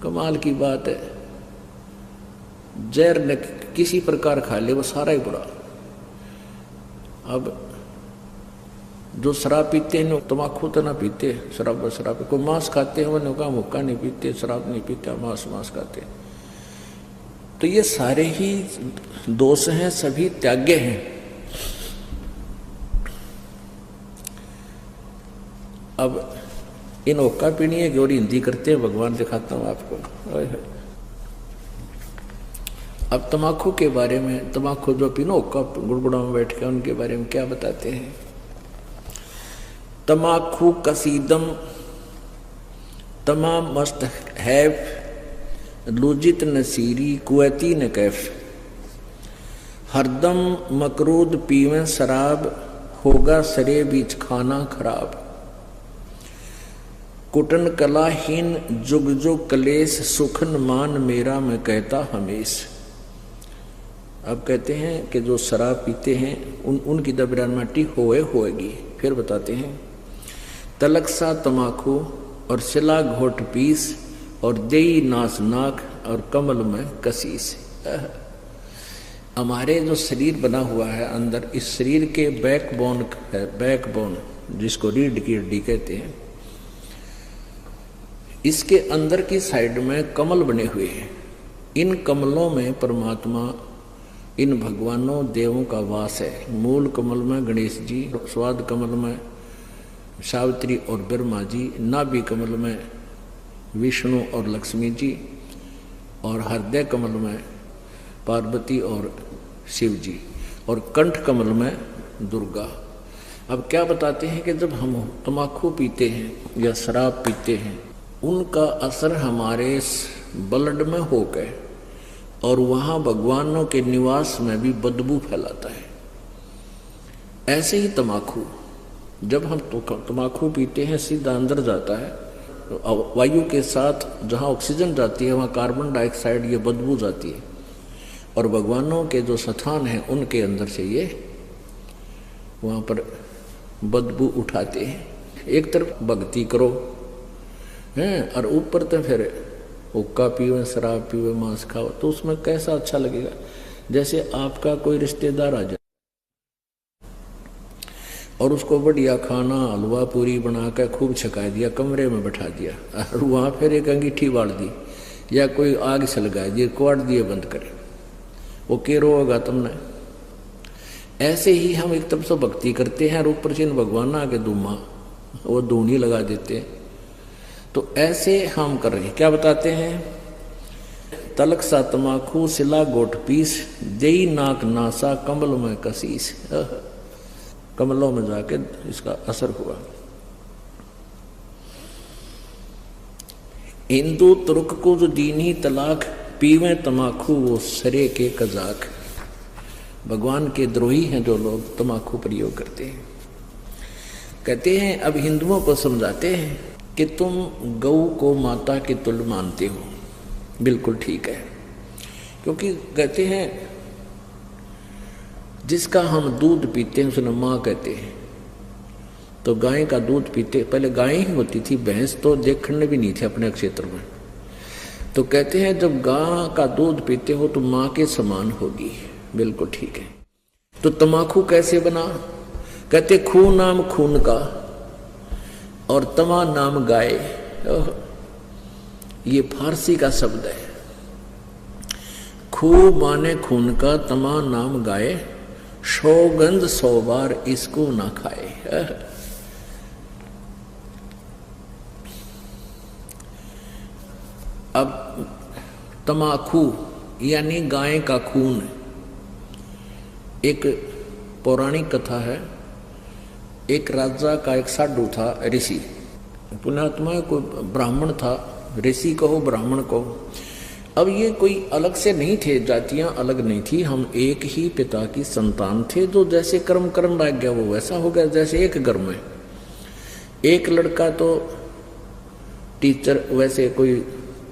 S1: कमाल की बात है, जहर ने किसी प्रकार खा ले वो सारा ही बुरा। अब जो शराब पीते हैं तम्बाकू तो ना पीते, शराब कोई मांस खाते हैं, उन्होंने कहा मुक्का नहीं पीते, शराब नहीं पीते, मांस खाते। तो ये सारे ही दोष हैं, सभी त्याग्य हैं। अब इन होक्का पीनी है कि और हिंदी करते हैं भगवान, दिखाता हूँ आपको। अब तमाकू के बारे में, तमाकू जो पीनो होक्का गुड़गुड़ा में बैठ के, उनके बारे में क्या बताते हैं। तमाकू कसीदम तमाम मस्त हैफ लुजित नसीरी कुवैती न कैफ, हरदम मकरूद पीवें शराब होगा सरे बीच खाना खराब, कुटन कलाहीन जुग जुग कलेस सुखन मान मेरा मैं कहता हमेश। अब कहते हैं कि जो शराब पीते हैं उनकी दबरान माटी होएगी। फिर बताते हैं तलक सा तमाकू और सिला घोट पीस और देई नास नाक और कमल में कसीस। हमारे जो शरीर बना हुआ है अंदर, इस शरीर के बैकबोन है, बैकबोन जिसको रीढ़ की हड्डी कहते हैं, इसके अंदर की साइड में कमल बने हुए हैं। इन कमलों में परमात्मा, इन भगवानों देवों का वास है। मूल कमल में गणेश जी, स्वाद कमल में सावित्री और ब्रह्मा जी, नाभि कमल में विष्णु और लक्ष्मी जी, और हृदय कमल में पार्वती और शिव जी, और कंठ कमल में दुर्गा। अब क्या बताते हैं कि जब हम तम्बाकू पीते हैं या शराब पीते हैं, उनका असर हमारे ब्लड में हो गए और वहाँ भगवानों के निवास में भी बदबू फैलाता है। ऐसे ही तम्बाकू, जब हम तम्बाकू पीते हैं सीधा अंदर जाता है, तो वायु के साथ जहाँ ऑक्सीजन जाती है वहाँ कार्बन डाइऑक्साइड ये बदबू जाती है, और भगवानों के जो स्थान हैं उनके अंदर से ये वहाँ पर बदबू उठाते हैं। एक तरफ भक्ति करो हैं और ऊपर तो फिर हुक्का पीवे, शराब पीवे, मांस खाओ, तो उसमें कैसा अच्छा लगेगा। जैसे आपका कोई रिश्तेदार आ जाए और उसको बढ़िया खाना हलवा पूरी बना कर खूब छका दिया, कमरे में बैठा दिया और वहाँ फिर एक अंगीठी बाढ़ दी या कोई आग सलगा दिए, क्वाड़ दिए बंद करे, वो के रोगा तुमने। ऐसे ही हम एक तरफ से भक्ति करते हैं और ऊपर से भगवान आके धूमा वो धूनी लगा देते हैं। तो ऐसे हम कर रहे हैं। क्या बताते हैं, तलक सा तमाकू सिला गोट पीस देई नाक नासा कमल में कसीस। कमलों में जाके इसका असर हुआ। हिंदू तुर्क को जो दीनी तलाक पीवे तमाकू वो सरे के कजाक। भगवान के द्रोही हैं जो लोग तमाकू प्रयोग करते हैं। कहते हैं अब हिंदुओं को समझाते हैं कि तुम गऊ को माता के तुल्य मानते हो, बिल्कुल ठीक है, क्योंकि कहते हैं जिसका हम दूध पीते हैं उसने माँ कहते हैं। तो गाय का दूध पीते, पहले गाय ही होती थी, भैंस तो देखने भी नहीं थे अपने क्षेत्र में। तो कहते हैं जब गाय का दूध पीते हो तो माँ के समान होगी, बिल्कुल ठीक है। तो तमाकू कैसे बना, कहते खू नाम खून का और तमा नाम गाय। ये फारसी का शब्द है। खू माने खून का, तमा नाम गाय, सौगंध 100 बार इसको ना खाए। अब तमाकू यानी गाय का खून। एक पौराणिक कथा है, एक राजा का एक साधु था, ऋषि, पुण्यात्मा कोई ब्राह्मण था, ऋषि कहो ब्राह्मण कहो। अब ये कोई अलग से नहीं थे, जातियां अलग नहीं थी, हम एक ही पिता की संतान थे। जो जैसे कर्म कर्म लग गया वो वैसा हो गया। जैसे एक घर में एक लड़का तो टीचर, वैसे कोई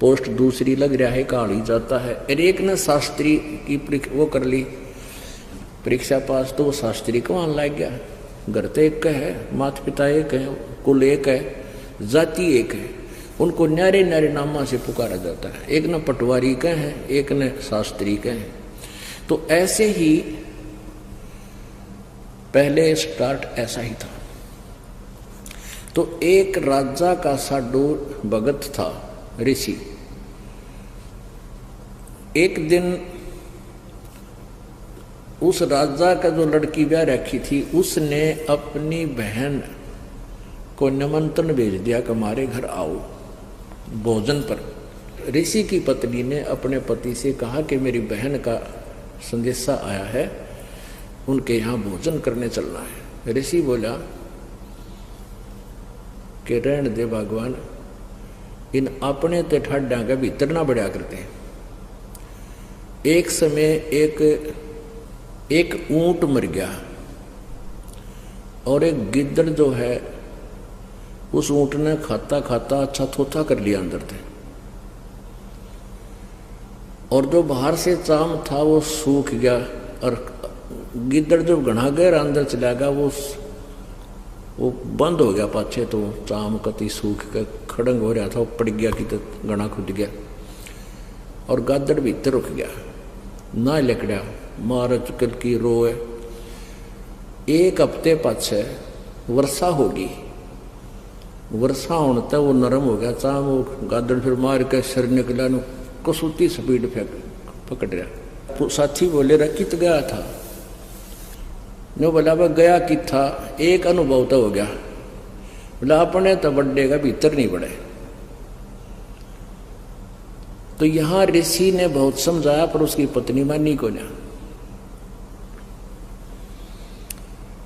S1: पोस्ट दूसरी लग रहा है, काढ़ी जाता है, और एक ने शास्त्री की वो कर ली परीक्षा पास, तो वो शास्त्री को वहां लग गया। घर तो एक है, माता पिता एक है, कुल एक है, जाति एक है, उनको न्यारे न्यारे नामा से पुकारा जाता है। एक न पटवारी का है, एक न शास्त्री का है। तो ऐसे ही पहले स्टार्ट ऐसा ही था। तो एक राजा का साधु भगत था, ऋषि। एक दिन उस राजा का जो लड़की ब्याह रखी थी, उसने अपनी बहन को निमंत्रण भेज दिया कि हमारे घर आओ भोजन पर। ऋषि की पत्नी ने अपने पति से कहा कि मेरी बहन का संदेशा आया है, उनके यहाँ भोजन करने चलना है। ऋषि बोला कि रहने दे भगवान, इन अपने ते ठाड्या के भीतर ना बढ़िया करते हैं। एक समय एक ऊंट मर गया और एक गिद्दड़ जो है उस ऊंट ने खाता खाता अच्छा थोथा कर लिया अंदर थे, और जो बाहर से चाम था वो सूख गया, और गिद्दड़ जब घना गहरा अंदर चला गया वो बंद हो गया पाछे, तो चाम कति सूख के खड़ंग हो रहा था, वो पड़ गया कि तो घना खुद गया, और गादड़ भीतर रुक गया ना लकड़ा मार चुकल की रोए। एक हफ्ते पाछे वर्षा होगी, वर्षा होने तक वो नरम हो गया चाम, वो गादड़ फिर मार के सिर निकला, कसूती स्पीड फेंक पकड़ रहा। साथी बोले रहा कित गया था, नो बोला वह गया कि था, एक अनुभव तो हो गया, बोला अपने तो बड्डे का भीतर नहीं बढ़े। तो यहां ऋषि ने बहुत समझाया पर उसकी पत्नी मानी को ना,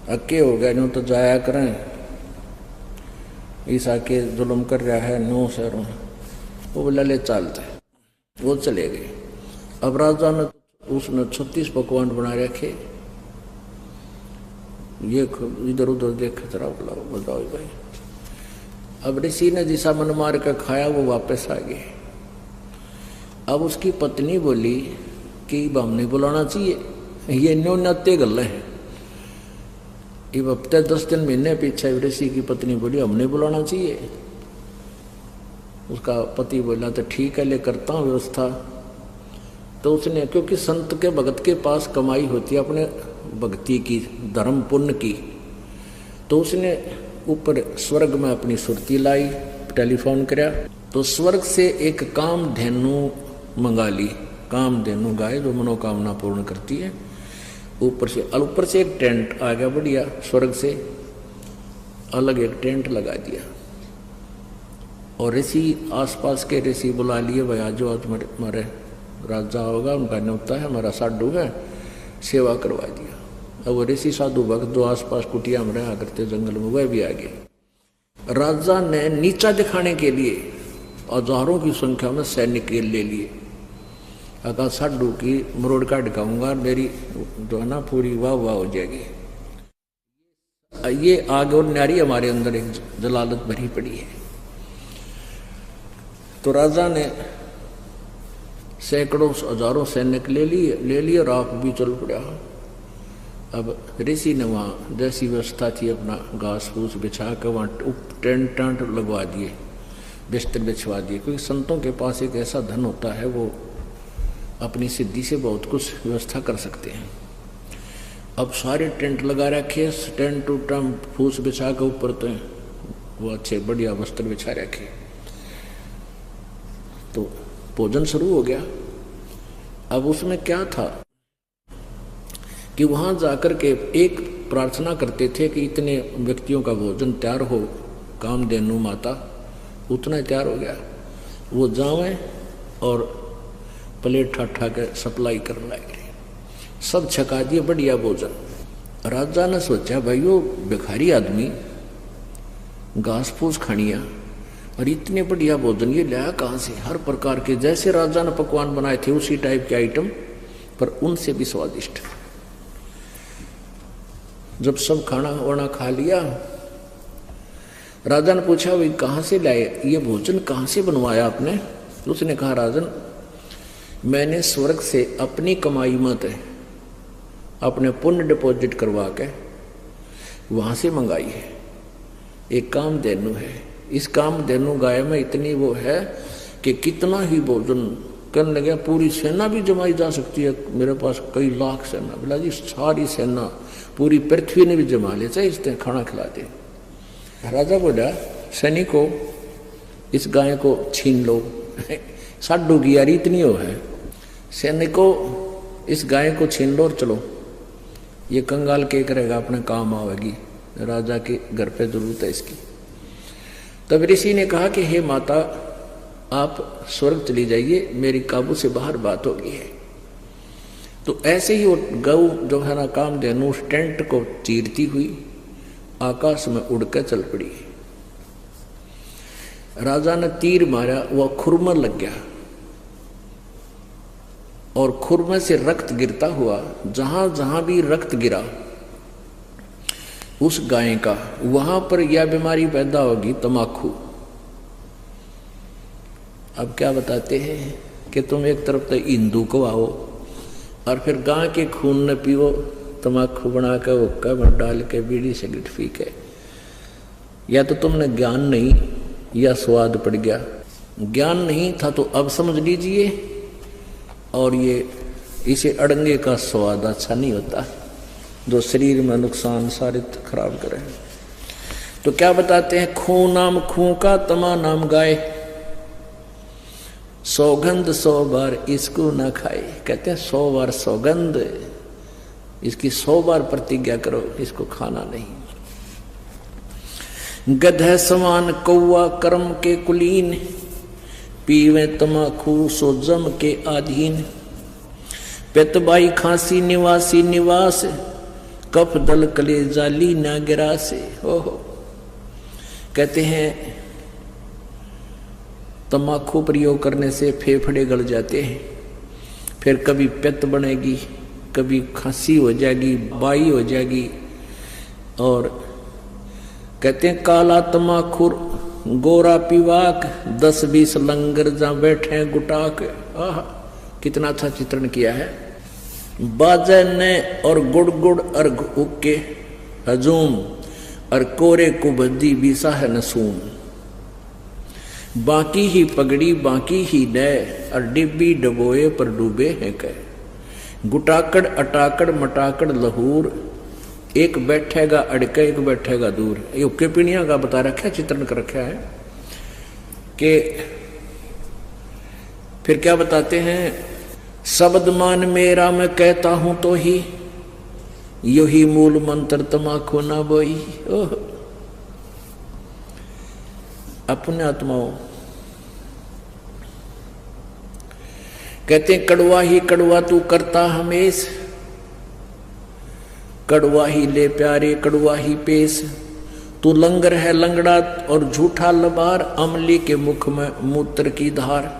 S1: अक्के हो गया, नो तो जाया करें, ईसा के जुल्म कर रहा है नो शहरों। वो बोला ले चलते, वो चले गए। अब राजा ने उसने 36 पकवान बना रखे, ये इधर उधर देख जरा बताओ भाई। अब ऋषि ने जिसा मन मार कर खाया वो वापस आ गए। अब उसकी पत्नी बोली कि हम नहीं बुलाना चाहिए, ये न्यूनते गल है। अब हफ्ते 10 दिन महीने पीछे ऋषि की पत्नी बोली हम नहीं बुलाना चाहिए। उसका पति बोला तो ठीक है ले करता हूँ व्यवस्था। तो उसने, क्योंकि संत के भगत के पास कमाई होती है अपने भक्ति की, धर्म पुण्य की, तो उसने ऊपर स्वर्ग में अपनी सुरती लाई, टेलीफोन कराया, तो स्वर्ग से एक कामधेनु मंगा ली। कामधेनु गाय जो मनोकामना पूर्ण करती है। ऊपर से एक टेंट आ गया बढ़िया, स्वर्ग से अलग एक टेंट लगा दिया, और ऋषि आसपास के ऋषि बुला लिए, भाई आज जो आज हमारे राजा होगा उनका न्योता है, हमारा साधु है, सेवा करवा दिया। अब वो ऋषि साधु भक्त जो आसपास कुटिया में रहा करते जंगल में, वह भी आ गए। राजा ने नीचा दिखाने के लिए हजारों की संख्या में सैनिक ले लिए। अगर साधु की मरोड़ का ढकाऊंगा, मेरी जो है ना पूरी वाह वाह हो जाएगी। ये आग और न्यारी हमारे अंदर एक जलालत भरी पड़ी है। तो राजा ने सैकड़ों हजारों सैनिक ले लिए और आप भी चल पड़ा। अब ऋषि ने वहाँ जैसी व्यवस्था थी अपना घास फूस बिछा कर वहाँ टेंट लगवा दिए, बिस्तर बिछवा दिए, क्योंकि संतों के पास एक ऐसा धन होता है वो अपनी सिद्धि से बहुत कुछ व्यवस्था कर सकते हैं। अब सारे टेंट लगा रखे, टेंट उटम फूस बिछा के ऊपर तो वो अच्छे बढ़िया वस्त्र बिछा रखे। तो भोजन शुरू हो गया। अब उसमें क्या था कि वहां जाकर के एक प्रार्थना करते थे कि इतने व्यक्तियों का भोजन तैयार हो, कामधेनु माता उतना तैयार हो गया, वो जावे और प्लेट ठाठा के सप्लाई करने लगे, सब छका दिए बढ़िया भोजन। राजा ने सोचा भाई वो भिखारी आदमी घास फूस खानिया और इतने बढ़िया भोजन ये लाया कहाँ से, हर प्रकार के जैसे राजा ने पकवान बनाए थे उसी टाइप के आइटम, पर उनसे भी स्वादिष्ट। जब सब खाना वाना खा लिया, राजा ने पूछा भाई कहाँ से लाए ये भोजन, कहाँ से बनवाया आपने? तो उसने कहा राजन मैंने स्वर्ग से अपनी कमाई मत है, अपने पुण्य डिपॉजिट करवा के वहां से मंगाई है। एक कामधेनु है, इस कामधेनु गाय में इतनी वो है कि कितना ही भोजन करने लगे पूरी सेना भी जमाई जा सकती है। मेरे पास कई लाख सेना, बोला जी सारी सेना पूरी पृथ्वी ने भी जमा ले, चाहे इस तरह खाना खिला दे। राजा बोला सैनिकों इस गाय को छीन लो, साडू की यारी इतनी हो है, सैनिकों इस गाय को छीन लो और चलो, ये कंगाल के करेगा अपने काम आवेगी, राजा के घर पे जरूरत है इसकी। तब ऋषि ने कहा कि हे माता, आप स्वर्ग चली जाइए, मेरी काबू से बाहर बात हो गई है। तो ऐसे ही वो गऊ जो है ना कामधेनु उस टेंट को चीरती हुई आकाश में उड़कर चल पड़ी। राजा ने तीर मारा, वह खुर में लग गया और खुर में से रक्त गिरता हुआ जहां जहां भी रक्त गिरा उस गाय का, वहां पर यह बीमारी पैदा होगी, तमाकू। अब क्या बताते हैं कि तुम एक तरफ तो हिंदू को आओ और फिर गाय के खून न पियो, तमाकू बना कर हुक्का में डाल के बीड़ी सिगरेट पी के। या तो तुमने ज्ञान नहीं या स्वाद पड़ गया। ज्ञान नहीं था तो अब समझ लीजिए, और ये इसे अड़ंगे का स्वाद अच्छा नहीं होता जो शरीर में नुकसान सारे खराब करे। तो क्या बताते हैं, खून नाम खूं का, तमा नाम गाय, सौगंध 100 बार इसको ना खाए। कहते हैं 100 बार सौगंध, इसकी 100 बार प्रतिज्ञा करो, इसको खाना नहीं। गधे समान कौआ कर्म के कुलीन, पीवे तमाकू सो जम के आधीन। पेतबाई खांसी निवासी निवास, कफ दल कले जाली ना गिरा से। ओहो, कहते हैं तमाकू प्रयोग करने से फेफड़े गल जाते हैं, फिर कभी पित्त बनेगी, कभी खांसी हो जाएगी, बाई हो जाएगी। और कहते हैं काला तमाखुर गोरा पीवाक, 10-20 लंगर जा बैठे गुटाक। आह, कितना अच्छा चित्रण किया है। बाजे ने और गुड़ गुड़ और उके हजूम, और कोरे कुबद्दी बीसा है नसूम। बाकी ही पगड़ी बाकी ही नय, और डिब्बी डबोए पर डूबे हैं कह। गुटाकड़ अटाकड़ मटाकड़ लहूर, एक बैठेगा अड़के एक बैठेगा दूर। ये उक्के पीणिया का बता रखा है, चित्रण कर रखा है कि फिर क्या बताते हैं, शब्द मान मेरा मैं कहता हूं तो ही, यो ही मूल मंत्र तमाकू ना बोई। ओह, अपने आत्माओं कहते हैं कड़वा ही कड़वा तू करता हमेश, कड़वा ही ले प्यारे कड़वा ही पेश। तू लंगर है लंगड़ा और झूठा लबार, अमली के मुख में मूत्र की धार।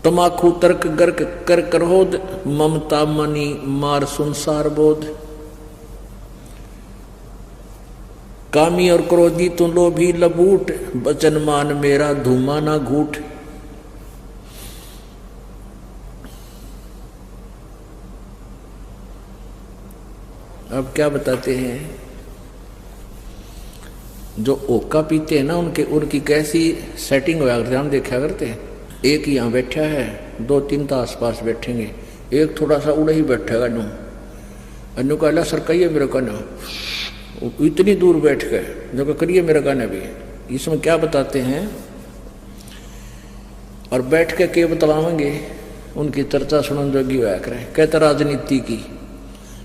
S1: तमाकू तर्क गर्क कर करोध, ममता मनी मार संसार बोध। कामी और क्रोधी तू लोभी लबूट, बचन मान मेरा धूमा ना घूट। अब क्या बताते हैं, जो ओका पीते हैं ना उनकी कैसी सेटिंग होया करते हम देखा करते हैं। एक यहाँ बैठा है, 2-3 तो आसपास बैठेंगे, एक थोड़ा सा उड़े ही बैठेगा नू, अन्नू कहला सर कहिए मेरे कहना, इतनी दूर बैठ गए जो करिए मेरा कहना भी। इसमें क्या बताते हैं, और बैठ के के बतलावेंगे उनकी चर्चा सुनन जोगी होया करें। कहते राजनीति की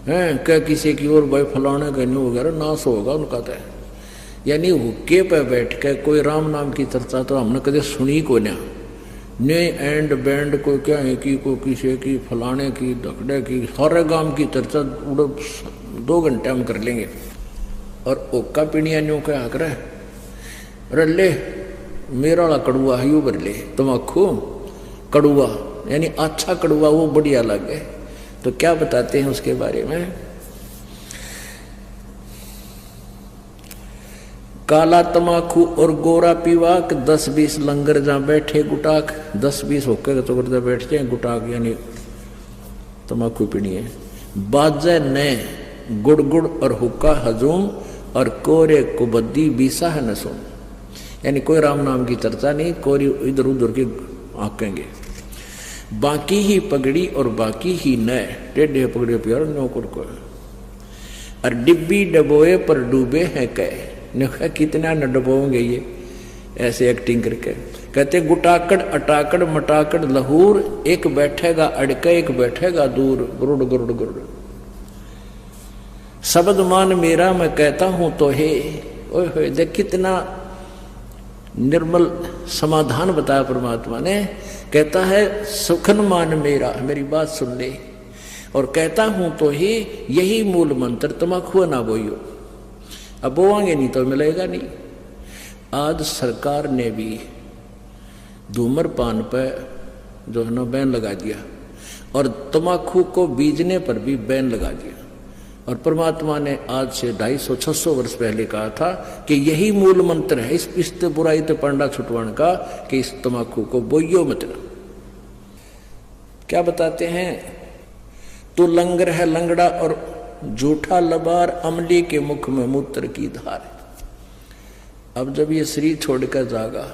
S1: है, क्या किसी की और भाई फलाने का नहीं वगैरह नाश होगा उनका। तो यानी हुक्के पे बैठ के कोई राम नाम की चर्चा तो हमने कदे सुनी को ना, ने एंड बैंड को क्या है कि कोई किसी की फलाने की धकड़े की सारे गांव की चर्चा 2 घंटे हम कर लेंगे। और ओका पीणिया न्यू क्या कर रले मेरा वाला कड़ुआ है यू भर ले, तमाकू कड़ुआ यानी अच्छा कड़ुआ वो बढ़िया लगे। तो क्या बताते हैं उसके बारे में, काला तमाकू और गोरा पीवाक, 10-20 लंगर जहाँ बैठे गुटाक। 10-20 होकर तो करते बैठ जाए गुटाक यानी तमाकू पीनी है। बाजे ने गुड़ गुड़ और हुक्का हजूम, और कोरे कुबद्दी बीसा है नसूम। यानी कोई राम नाम की चर्चा नहीं, कोई इधर उधर की आंकेंगे। बाकी ही पगड़ी और बाकी ही नए, टेढ़े पगड़े प्यार नौकर को। और डिब्बी डबोए पर डूबे हैं कह, ने कितना न डबोंगे ये ऐसे एक्टिंग करके। कहते गुटाकड़ अटाकड़ मटाकड़ लहूर, एक बैठेगा अड़के एक बैठेगा दूर। गुरुड़ गुरुड़ गुरुड़, शब्द मान मेरा मैं कहता हूं तो हे, ओए होए, देख कितना निर्मल समाधान बताया परमात्मा ने। कहता है सुखन मान मेरा, मेरी बात सुन ले, और कहता हूं तो ही यही मूल मंत्र, तमाकू ना बोइयो। अब बोवांगे नहीं तो मिलेगा नहीं। आज सरकार ने भी धूम्रपान पर जो है ना बैन लगा दिया, और तमाकू को बीजने पर भी बैन लगा दिया। और परमात्मा ने आज से 250-600 वर्ष पहले कहा था कि यही मूल मंत्र है इस बुराई तो पंडा छुटवाण का, कि इस तमाकू को बोइयो मत ना। क्या बताते हैं, तू लंगर है लंगड़ा और झूठा लबार, अमली के मुख में मूत्र की धार। अब जब ये शरीर छोड़कर जागा,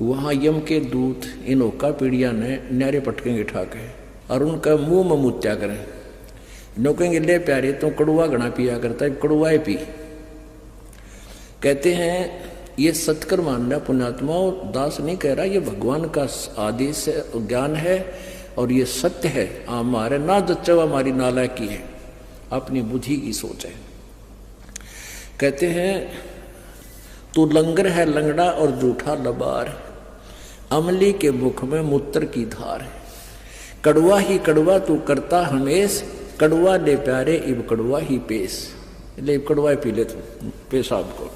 S1: वहां यम के दूत इन ओका पीड़िया ने न्यारे पटकेंगे ठाके और उनका मुंह में मुत्या करें। नोकेंगे ले प्यारे तो कड़ुआ घना पिया करता है, कड़ुआ पी। कहते हैं ये सत्कर मानना पुण्यात्माओं, दास नहीं कह रहा, ये भगवान का आदेश है, ज्ञान है और ये सत्य है। हमारे ना जच्चवा हमारी नालायकी है, अपनी बुद्धि की सोच है। कहते हैं तू लंगर है लंगड़ा और झूठा लबार, अमली के मुख में मूत्र की धार। कड़वा ही कड़वा तू करता हमेश, कड़वा ले प्यारे इब कड़वा ही पेश। ले कड़वा पी ले तू पेशाब को।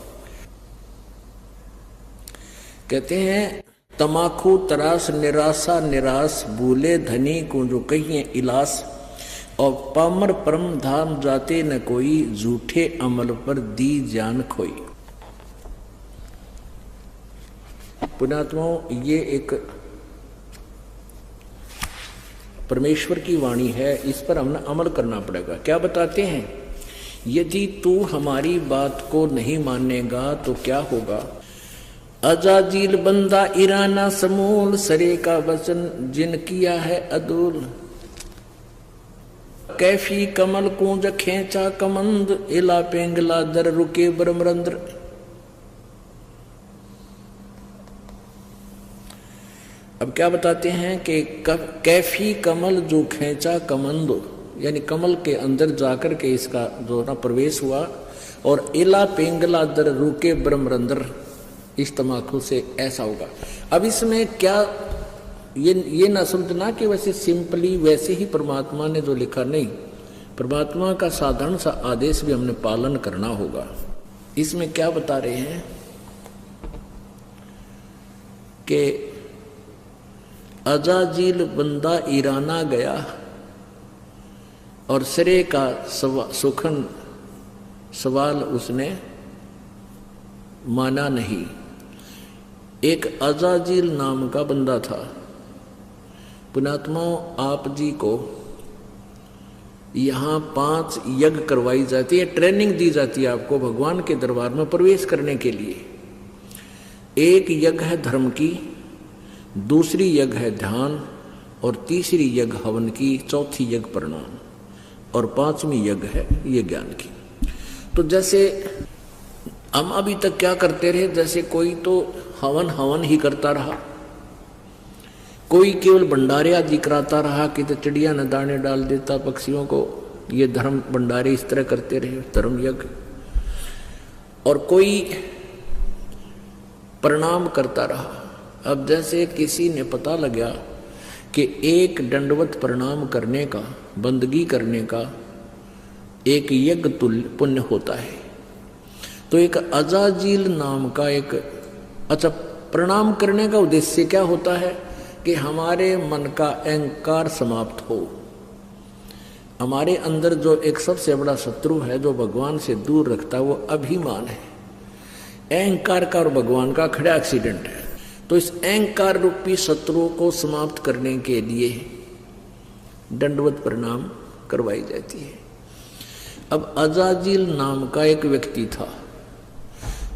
S1: कहते हैं तमाकू तरास निराशा निराश, भूले धनी को जो कहिए इलास, और पामर परम धाम जाते न कोई, झूठे अमल पर दी जान खोई। पुण्यात्माओं, ये एक परमेश्वर की वाणी है, इस पर हमने अमल करना पड़ेगा। क्या बताते हैं, यदि तू हमारी बात को नहीं मानेगा तो क्या होगा। अजाजील बंदा ईराना समूल, सरे का वचन जिन किया है अदूल। कैफी कमल कूंज खेचा कमंद, इला पेंगला दर रुके ब्रह्मरंद्र। अब क्या बताते हैं कि कैफी कमल जो खेचा कमंदो, यानी कमल के अंदर जाकर के इसका जो ना प्रवेश हुआ, और इला पेंगला दर रुके ब्रह्मरंद्र, इस तमाकू से ऐसा होगा। अब इसमें क्या ये ना समझना कि वैसे सिंपली वैसे ही परमात्मा ने जो लिखा, नहीं, परमात्मा का साधारण सा आदेश भी हमने पालन करना होगा। इसमें क्या बता रहे हैं कि अजाजील बंदा ईराना गया और सिरे का सुखन सवाल उसने माना नहीं। एक अजाजील नाम का बंदा था। पुण्यात्माओं, आप जी को यहाँ 5 यज्ञ करवाई जाती है, ट्रेनिंग दी जाती है आपको भगवान के दरबार में प्रवेश करने के लिए। एक यज्ञ है धर्म की, दूसरी यज्ञ है ध्यान, और तीसरी यज्ञ हवन की, चौथी यज्ञ प्रणाम, और 5वीं यज्ञ है ये ज्ञान की। तो जैसे हम अभी तक क्या करते रहे, जैसे कोई तो हवन ही करता रहा, कोई केवल भंडारे आदि कराता रहा कि तो चिड़िया न दाने डाल देता पक्षियों को, ये धर्म भंडारे इस तरह करते रहे, धर्म यज्ञ। और कोई प्रणाम करता रहा। अब जैसे किसी ने पता लगा कि एक दंडवत प्रणाम करने का, बंदगी करने का एक यज्ञ तुल्य पुण्य होता है, तो एक अजाजील नाम का एक, अच्छा, प्रणाम करने का उद्देश्य क्या होता है कि हमारे मन का अहंकार समाप्त हो। हमारे अंदर जो एक सबसे बड़ा शत्रु है जो भगवान से दूर रखता है, वो अभिमान है। अहंकार का और भगवान का खड़ा एक्सीडेंट है। तो इस अहंकार रूपी शत्रुओं को समाप्त करने के लिए दंडवत प्रणाम करवाई जाती है। अब अजाजील नाम का एक व्यक्ति था,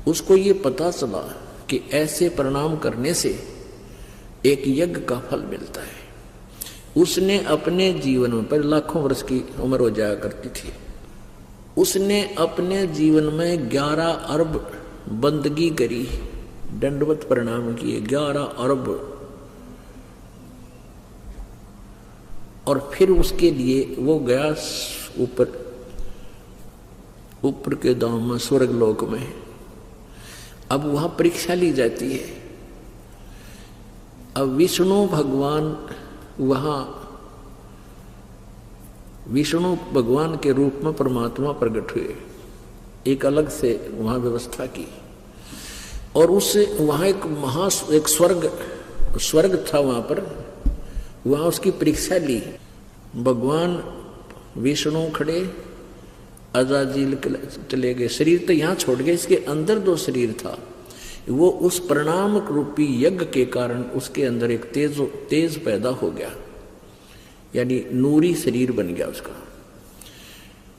S1: उसको ये पता चला कि ऐसे प्रणाम करने से एक यज्ञ का फल मिलता है। उसने अपने जीवन में, पर लाखों वर्ष की उम्र हो जाया करती थी, उसने अपने जीवन में 11 अरब बंदगी करी, दंडवत प्रणाम किए 11 अरब, और फिर उसके लिए वो गया ऊपर ऊपर के धाम में, स्वर्ग लोक में। अब वहां परीक्षा ली जाती है। अब विष्णु भगवान वहां, विष्णु भगवान के रूप में परमात्मा प्रकट हुए, एक अलग से वहां व्यवस्था की। और उससे वहां एक स्वर्ग था वहां पर, वहां उसकी परीक्षा ली। भगवान विष्णु खड़े, अजाजील चले गए। शरीर तो यहाँ छोड़ गए, इसके अंदर 2 शरीर था। वो उस परिणाम रूपी यज्ञ के कारण उसके अंदर एक तेज पैदा हो गया, यानी नूरी शरीर बन गया उसका,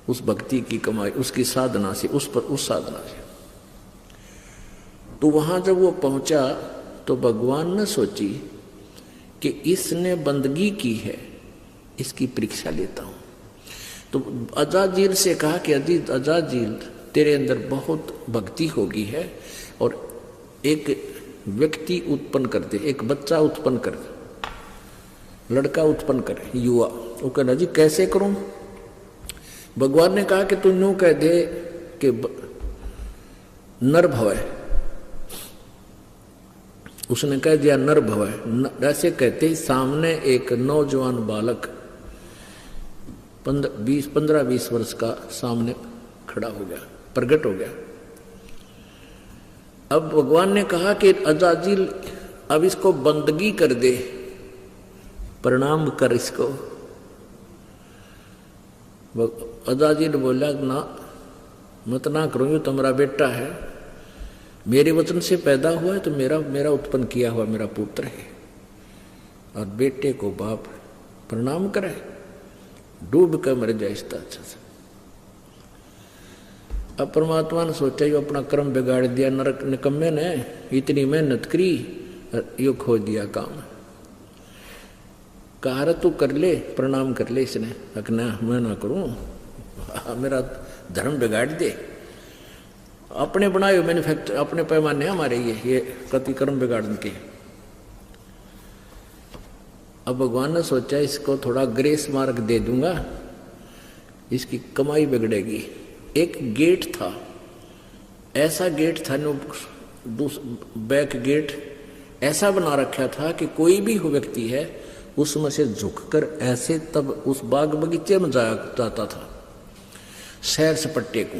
S1: उस भक्ति की कमाई, उसकी साधना से, उस साधना से। तो वहां जब वो पहुंचा तो भगवान ने सोची कि इसने बंदगी की है, इसकी परीक्षा लेता हूं। तो अजाजील से कहा कि अजाजील, तेरे अंदर बहुत भक्ति होगी है, और एक व्यक्ति उत्पन्न कर दे, एक बच्चा उत्पन्न कर दे, लड़का उत्पन्न कर, युवा। वो कहना जी कैसे करूं? भगवान ने कहा कि तू यूं कह दे कि नर भवै। उसने कह दिया नर भवै। ऐसे कहते ही सामने एक नौजवान बालक 15-20 वर्ष का सामने खड़ा हो गया, प्रकट हो गया। अब भगवान ने कहा कि अजाजील अब इसको बंदगी कर दे, प्रणाम कर इसको। अजाजील बोला ना, मत ना करूंगी, तुम्हारा बेटा है, मेरे वचन से पैदा हुआ है, तो मेरा उत्पन्न किया हुआ मेरा पुत्र है, और बेटे को बाप प्रणाम करे, डूब कर मर जाए इसका अच्छा से। अब परमात्मा ने सोचा यो अपना कर्म बिगाड़ दिया, नरक निकम्मे ने इतनी मेहनत करी, यो खो दिया काम। कहा तू कर ले, प्रणाम कर ले। इसने ना, मैं ना करूं, मेरा धर्म बिगाड़ दे। अपने बनाए हुए मैन्युफैक्चर, अपने पैमाने हमारे ये कति कर्म बिगाड़ने के। अब भगवान ने सोचा इसको थोड़ा ग्रेस मार्क दे दूंगा, इसकी कमाई बिगड़ेगी। एक गेट था, ऐसा गेट था, बैक गेट ऐसा बना रखा था कि कोई भी व्यक्ति है उसमें से झुककर ऐसे तब उस बाग बगीचे में जाता था, सैर सपट्टे को।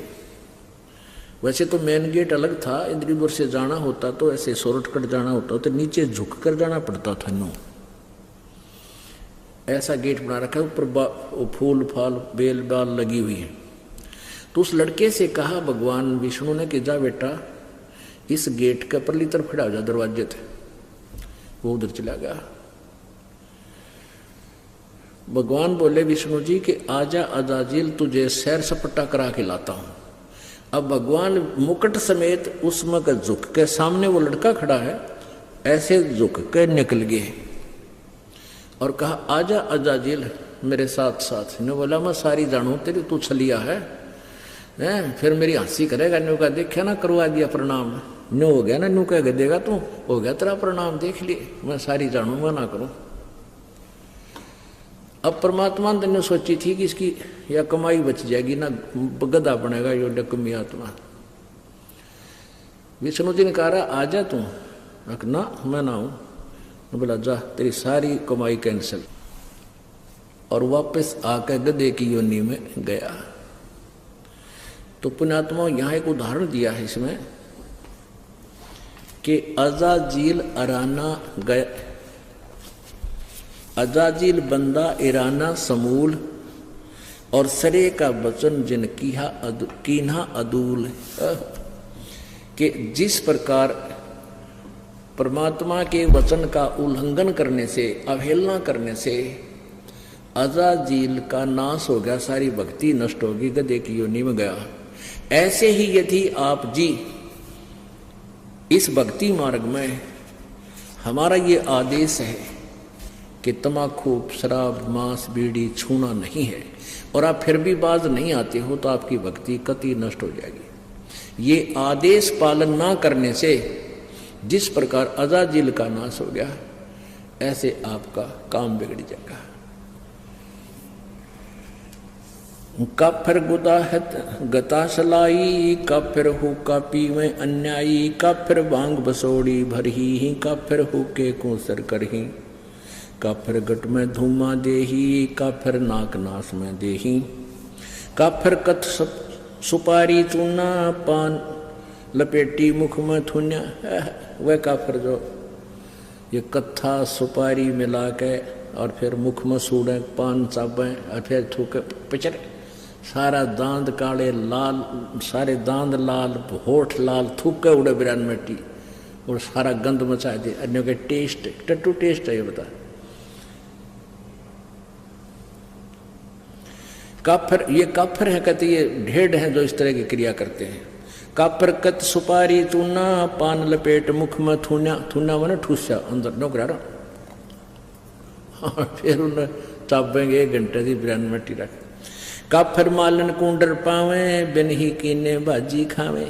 S1: वैसे तो मेन गेट अलग था, इंद्रीपुर से जाना होता तो ऐसे शॉर्टकट जाना होता तो नीचे झुककर जाना पड़ता था। नो ऐसा गेट बना रखा है, ऊपर फूल फाल बेल बाल लगी हुई है। तो उस लड़के से कहा भगवान विष्णु ने कि जा बेटा इस गेट के परली तरफ खड़ा हो जा, दरवाजे थे। वो उधर चला गया। भगवान बोले विष्णु जी कि आजा अजाजील, तुझे सैर सपट्टा करा के लाता हूं। अब भगवान मुकुट समेत उसमें झुक के, सामने वो लड़का खड़ा है, ऐसे झुक के निकल गए और कहा आजा अजाजील मेरे साथ साथ। ने बोला मैं सारी जानू तेरी, तू छलिया है, फिर मेरी हंसी करेगा। न्यू का देखा ना, करवा दिया प्रणाम, न्यू हो गया ना, न्यू कह देगा तू हो गया तेरा प्रणाम, देख लिए मैं सारी जानूंगा ना करूं। अब परमात्मा ने सोची थी कि इसकी या कमाई बच जाएगी ना, गधा बनेगा यो डकमी आत्मा। विष्णु जी ने कहा आजा तू, ना मैं ना हूं। बोला जा तेरी सारी कमाई कैंसिल, और वापस आकर गधे की योनि में गया। तो पुण्यात्मा यहां एक उदाहरण दिया है इसमें कि अजाजील अराना गया, अजाजील बंदा इराना समूल, और सरे का वचन जिन कीन्हा अदूल। कि जिस प्रकार परमात्मा के वचन का उल्लंघन करने से, अवहेलना करने से अजाजील का नाश हो गया, सारी भक्ति नष्ट होगी, गधे की योनि में गया। ऐसे ही यदि आप जी इस भक्ति मार्ग में, हमारा ये आदेश है कि तम्बाकू शराब मांस बीड़ी छूना नहीं है, और आप फिर भी बाज नहीं आते हो, तो आपकी भक्ति कतई नष्ट हो जाएगी। ये आदेश पालन ना करने से जिस प्रकार अजाजील का नाश हो गया, ऐसे आपका काम बिगड़ जाएगा। काफिर गुदाहत गता सलाई, काफिर हु का पीवे अन्यायी, काफिर भांग बसोड़ी भरही, काफिर हु के कोसर करही, काफिर गट में धूमा देही, काफिर नाक नास में देही, काफिर कथ सुपारी चूना, पान लपेटी मुख में थुन्या। वह काफिर जो ये कत्था सुपारी मिला के और फिर मुख में सूड़े, पान चाबे और फिर थूके पिचरे, सारा दांत काले लाल, सारे दांत लाल, होठ लाल, थूके उड़े बिरान मिट्टी और सारा गंद मचा दे। अन्यों के टेस्ट टट्टू टेस्ट है ये बता। काफिर, ये काफिर है कहते ये ढेड हैं जो इस तरह की क्रिया करते हैं। काफिर कत सुपारी चूना, पान लपेट मुख में थून्या, थूना मैंने ठूसा अंदर नौकरा और फिर उन्हें चाबेंगे 1 घंटे की बिरान मिट्टी रख। काफिर मालन कुंडर पावे, बिन ही कीने भाजी खावे।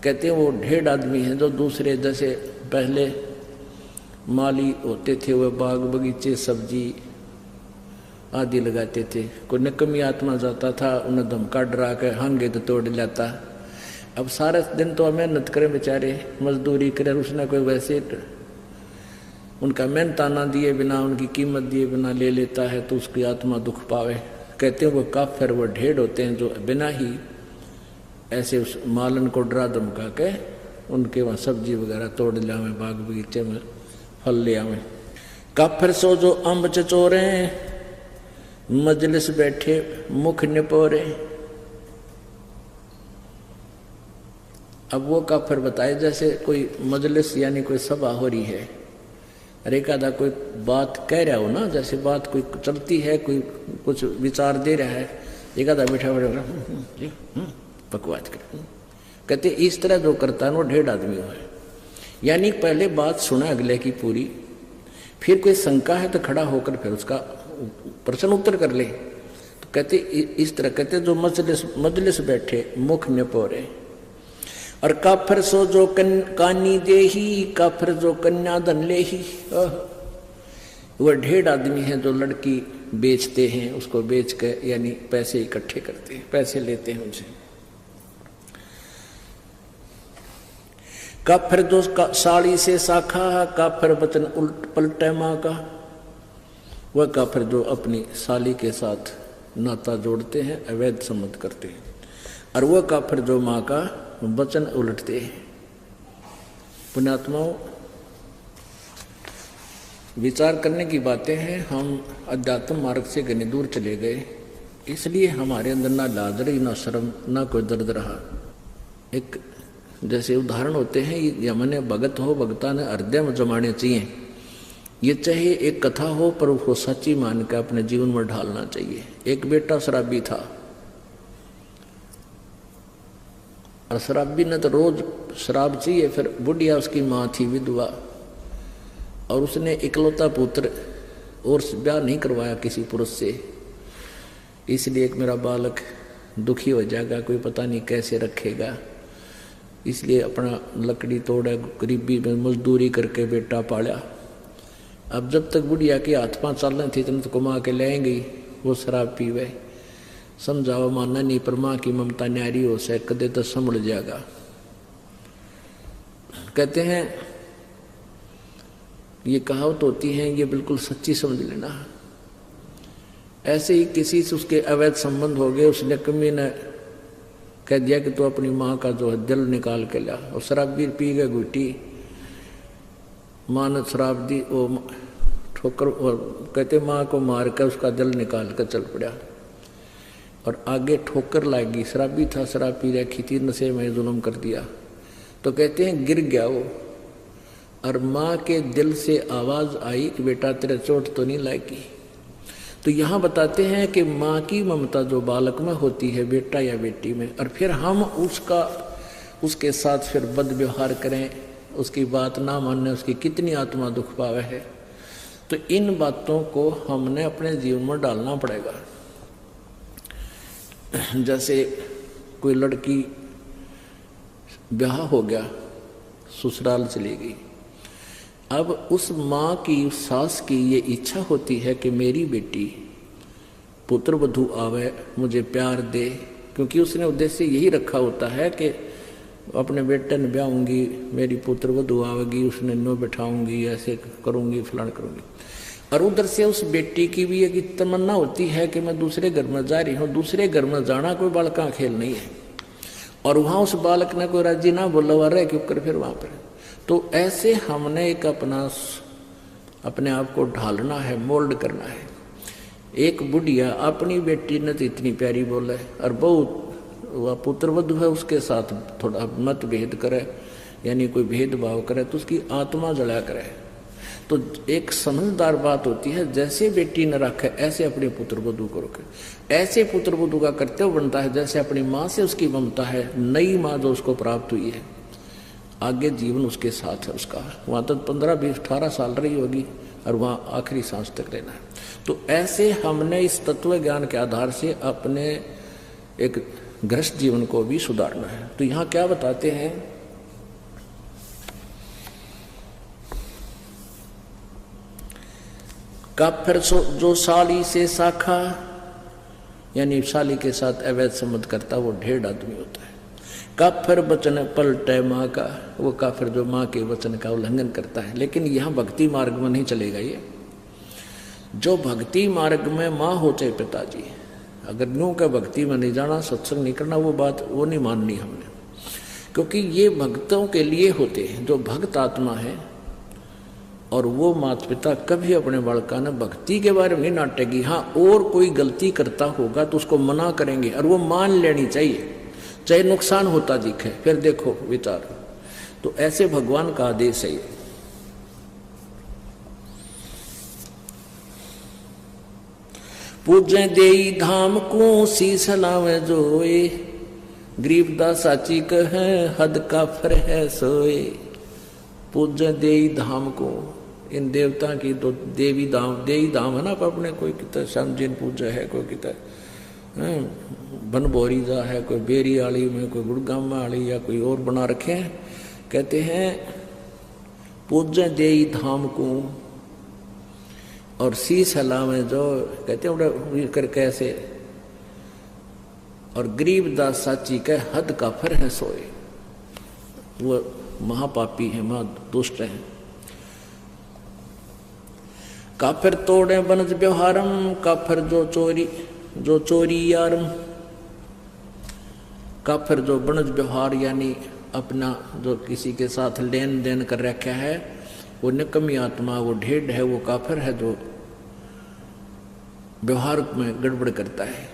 S1: कहते हैं वो ढेड आदमी है जो दूसरे जैसे पहले माली होते थे, वह बाग बगीचे सब्जी आदि लगाते थे। कोई निकमी आत्मा जाता था, उन्हें धमका डरा के हांगे तो तोड़ लाता। अब सारा दिन तो मेहनत करें बेचारे, मजदूरी करें, उसने कोई वैसे उनका मेहनताना दिए बिना, उनकी कीमत दिए बिना ले लेता है तो उसकी आत्मा दुख पावे। कहते हैं वो काफिर, वो ढेड होते हैं जो बिना ही ऐसे उस मालन को डरा धमका के उनके वहाँ सब्जी वगैरह तोड़ ले आवे, बाग बगीचे में फल ले आवे। काफिर सो जो अम्ब चचोरे, मजलिस बैठे मुख निपोरे। अब वो काफिर बताए जैसे कोई मजलिस यानी कोई सभा हो रही है, अरे एकादा कोई बात कह रहा हो ना, जैसे बात कोई चलती है, कोई कुछ विचार दे रहा है, एकादा बैठा बैठा बकवास कर। कहते इस तरह जो करता है वो ढेड आदमी हो है। यानी पहले बात सुना अगले की पूरी, फिर कोई शंका है तो खड़ा होकर फिर उसका प्रश्न उत्तर कर ले। तो कहते इस तरह कहते जो मजलिस बैठे मुख निपोरे। और काफिर सो जो कानी देही, काफिर जो कन्या धन ले ही। वह ढेड आदमी है जो लड़की बेचते हैं, उसको बेच के यानी पैसे इकट्ठे करते हैं, पैसे लेते हैं उनसे। काफिर जो साड़ी से साखा, काफिर वचन उल्ट पलटे माँ का। वह काफिर जो अपनी साली के साथ नाता जोड़ते हैं, अवैध संबंध करते हैं। और वह काफिर जो माँ का वचन उलटते हैं। पुण्यात्माओं, विचार करने की बातें हैं। हम अध्यात्म मार्ग से घनी दूर चले गए, इसलिए हमारे अंदर ना लाज रही, ना शर्म, ना कोई दर्द रहा। एक जैसे उदाहरण होते हैं, ये मैंने भगत हो, भगता ने हृदय में जमाने चाहिए। ये चाहे एक कथा हो पर उसको सच्ची मान के अपने जीवन में ढालना चाहिए। एक बेटा शराबी था और शराबी ने तो रोज शराब चाहिए। फिर बुढ़िया उसकी माँ थी विधवा, और उसने इकलौता पुत्र और ब्याह नहीं करवाया किसी पुरुष से, इसलिए एक मेरा बालक दुखी हो जाएगा, कोई पता नहीं कैसे रखेगा, इसलिए अपना लकड़ी तोड़ा, गरीबी में मजदूरी करके बेटा पाला। अब जब तक बुढ़िया की हाथ पाँव चल रही थी तब तो कमा के लाएंगी, वो शराब पीवे। समझाओ मानना नहीं, पर माँ की ममता न्यारी हो से कदे तो संभल जाएगा। कहते हैं ये कहावत होती है, ये बिल्कुल सच्ची समझ लेना। ऐसे ही किसी से उसके अवैध संबंध हो गए, उसने कमी ने कह दिया कि तू अपनी माँ का जो है दिल निकाल के ला, और शराब भी पी गए घुटी। माँ ने शराब दी, वो ठोकर, और कहते माँ को मार कर उसका दिल निकाल कर चल पड़ा, और आगे ठोकर लागी। शराबी था, शराब पी रखी थी, नशे में जुल्म कर दिया। तो कहते हैं गिर गया वो, और माँ के दिल से आवाज़ आई कि बेटा तेरे चोट तो नहीं लागी। तो यहाँ बताते हैं कि माँ की ममता जो बालक में होती है, बेटा या बेटी में, और फिर हम उसके साथ फिर बद व्यवहार करें, उसकी बात ना माने, उसकी कितनी आत्मा दुख पावे है। तो इन बातों को हमने अपने जीवन में डालना पड़ेगा। जैसे कोई लड़की ब्याह हो गया, ससुराल चली गई, अब उस माँ की, उस सास की ये इच्छा होती है कि मेरी बेटी पुत्र वधू आवे मुझे प्यार दे, क्योंकि उसने उद्देश्य यही रखा होता है कि अपने बेटे ने ब्याहूंगी, मेरी पुत्र वधू आवेगी, उसने नो बैठाऊंगी, ऐसे करूंगी, फलान करूंगी। और उधर से उस बेटी की भी एक तमन्ना होती है कि मैं दूसरे घर में जा रही हूँ। दूसरे घर में जाना कोई बालका खेल नहीं है, और वहाँ उस बालक ने कोई राजी ना बोला हुआ रहे क्यों कर फिर वहाँ पर। तो ऐसे हमने एक अपने आप को ढालना है, मोल्ड करना है। एक बुढ़िया अपनी बेटी ने तो इतनी प्यारी बोले, और बहुत वह पुत्र वधू है उसके साथ थोड़ा मतभेद करे, यानी कोई भेदभाव करे तो उसकी आत्मा जला करे। तो एक समझदार बात होती है, जैसे बेटी न रखे ऐसे अपने पुत्र वधू को रखे। ऐसे पुत्र वधू का कर्तव्य बनता है जैसे अपनी माँ से उसकी ममता है, नई माँ जो उसको प्राप्त हुई है, आगे जीवन उसके साथ है उसका। वहाँ तक 15, 20, 18 साल रही होगी और वहाँ आखिरी सांस तक रहना है। तो ऐसे हमने इस तत्व ज्ञान के आधार से अपने एक गृहस्थ जीवन को भी सुधारना है। तो यहाँ क्या बताते हैं, काफिर जो साली से शाखा, यानी साली के साथ अवैध संबंध करता वो ढेर आदमी होता है। काफिर वचन पलटे माँ का, वो काफिर जो माँ के वचन का उल्लंघन करता है। लेकिन यहाँ भक्ति मार्ग में नहीं चलेगा ये। जो भक्ति मार्ग में माँ हो चाहे पिताजी, अगर न्यू का भक्ति में नहीं जाना, सत्संग नहीं करना, वो बात वो नहीं माननी हमने, क्योंकि ये भक्तों के लिए होते हैं जो भक्त आत्मा है। और वो माता पिता कभी अपने बालका ने भक्ति के बारे में नहीं नाटेगी। हाँ, और कोई गलती करता होगा तो उसको मना करेंगे और वो मान लेनी चाहिए, चाहे नुकसान होता दिखे, फिर देखो विचार। तो ऐसे भगवान का आदेश है। पूजे देई धाम को शीस लावे जोए, गरीबदास साची कहे हद काफिर है सोए। पूजे देई धाम को, इन देवता की तो देवी धाम है ना, अपने कोई कितना श्याम जी पूजा है, कोई कितना बनभोरी जा है, कोई बेरी आली में, कोई गुड़गामा आली, या कोई और बना रखे हैं। कहते हैं पूजे देई धाम को और शीस हलावे जो, कहते हैं कर कैसे, और गरीबदास साची कह हद काफिर है सोए। वो महापापी है, महादुष्ट है। काफिर तोड़े बनज व्यवहारम, काफिर जो चोरी यारम। काफिर जो बनज व्यवहार यानी अपना जो किसी के साथ लेन देन कर रखा है, वो निकम्मी आत्मा, वो ढेढ़ है, वो काफिर है जो व्यवहार में गड़बड़ करता है।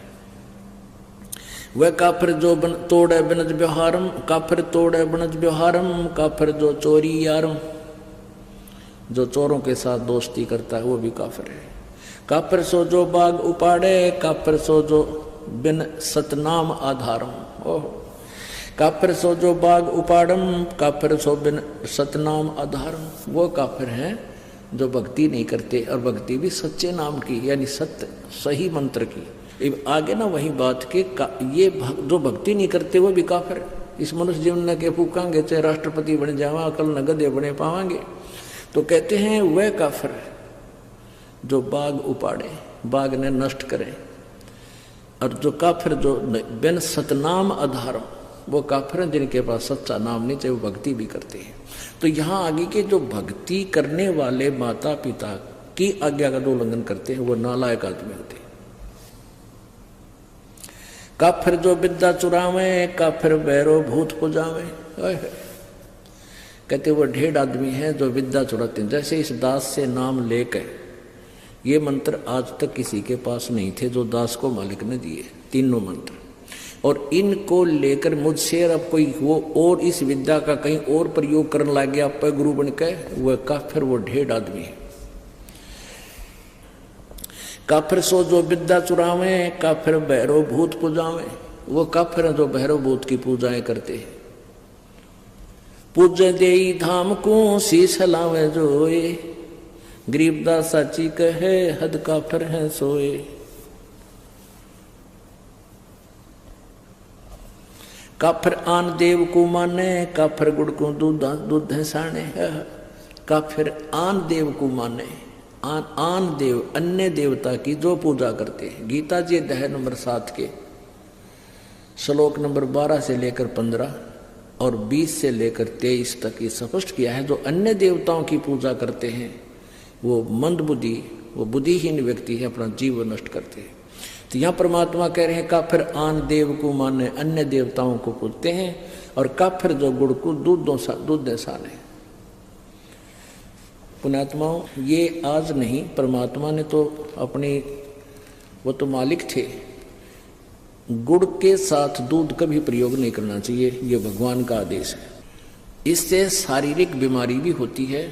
S1: वह काफिर जो तोड़े बनज व्यवहारम, काफिर तोड़े बनज व्यवहारम, काफिर जो चोरी यारम, जो चोरों के साथ दोस्ती करता है वो भी काफिर है। काफिर सो जो बाग उपाड़े, काफिर सो जो बिन सतनाम आधारम। ओह, काफिर सो जो बाग उपाड़म, काफिर सो बिन सतनाम आधारम। वो काफिर हैं जो भक्ति नहीं करते, और भक्ति भी सच्चे नाम की, यानी सत्य सही मंत्र की। आगे ना वही बात के ये जो भक्ति नहीं करते वो भी काफिर है। इस मनुष्य जीवन के फूकांगे, चाहे राष्ट्रपति बन जावा, कल न गधे बने पावांगे। तो कहते हैं वह काफिर जो बाग उपाड़े, बाग ने नष्ट करे, और जो काफिर जो बिन सतनाम आधारम, वो काफिर हैं जिनके पास सच्चा नाम नहीं, चाहे वो भक्ति भी करते हैं। तो यहाँ आगे के जो भक्ति करने वाले माता पिता की आज्ञा का जो उल्लंघन करते हैं वो नालायक आदमी होते हैं। काफिर जो विद्या चुरावे, काफिर भैरो भूत पुजावे। कहते वो ढेर आदमी है जो विद्या चुराते हैं। जैसे इस दास से नाम लेकर, ये मंत्र आज तक किसी के पास नहीं थे जो दास को मालिक ने दिए, तीनों मंत्र, और इनको लेकर मुझसे अब कोई वो और इस विद्या का कहीं और प्रयोग करने लग गया पर गुरु बन के, वह काफिर, वो ढेर आदमी है। काफिर सो जो विद्या चुरावे, काफिर भैरव भूत पूजावे। वो काफिर जो भैरव भूत की पूजाएं करते हैं। पूजे देई धाम को शीश लावे जोए, गरीबदास साची कहे हद काफिर है सोए। काफिर आन देव को माने, काफिर गुड़ को दूध है साने। काफिर आन देव को माने, आन देव अन्य देवता की जो पूजा करते हैं। गीता जी अध्याय नंबर 7 के श्लोक नंबर 12 से लेकर 15 और 20 से लेकर 23 तक ये स्पष्ट किया है, जो अन्य देवताओं की पूजा करते हैं वो मंदबुद्धि, वो बुद्धिहीन व्यक्ति है, अपना जीवन नष्ट करते हैं। तो यहाँ परमात्मा कह रहे हैं काफिर आन देव को माने अन्य देवताओं को पूजते हैं, और काफिर जो गुड़ को दूध दे साने। पुण्यात्माओं, ये आज नहीं, परमात्मा ने तो अपनी, वो तो मालिक थे, गुड़ के साथ दूध कभी प्रयोग नहीं करना चाहिए, ये भगवान का आदेश है। इससे शारीरिक बीमारी भी होती है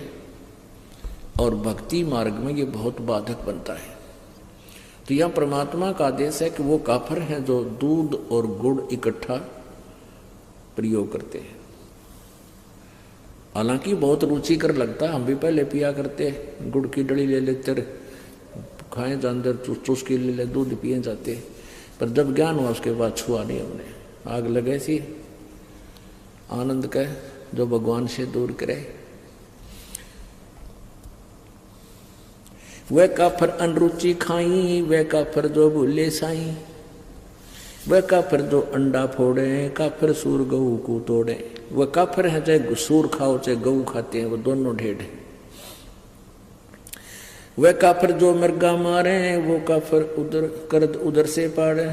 S1: और भक्ति मार्ग में ये बहुत बाधक बनता है। तो यह परमात्मा का आदेश है कि वो काफिर हैं जो दूध और गुड़ इकट्ठा प्रयोग करते हैं। हालांकि बहुत रुचिकर लगता है, हम भी पहले पिया करते, गुड़ की डली ले लेते, खाएं जानते, चुस्की ले ले, दूध पिए जाते, पर जब ज्ञान हुआ उसके बाद छुआ नहीं हमने। आग लगे सी आनंद का जो भगवान से दूर करे। वह काफिर अनरुचि खाई, वह काफिर जो भूले साई, वह काफिर जो अंडा फोड़े, काफिर सूर गऊ को तोड़े। वह काफिर है चाहे सूर खाओ चाहे गऊ खाते हैं, वो दोनों ढेड है। वह काफिर जो मृगा मारे, वो काफिर उधर से पाड़े।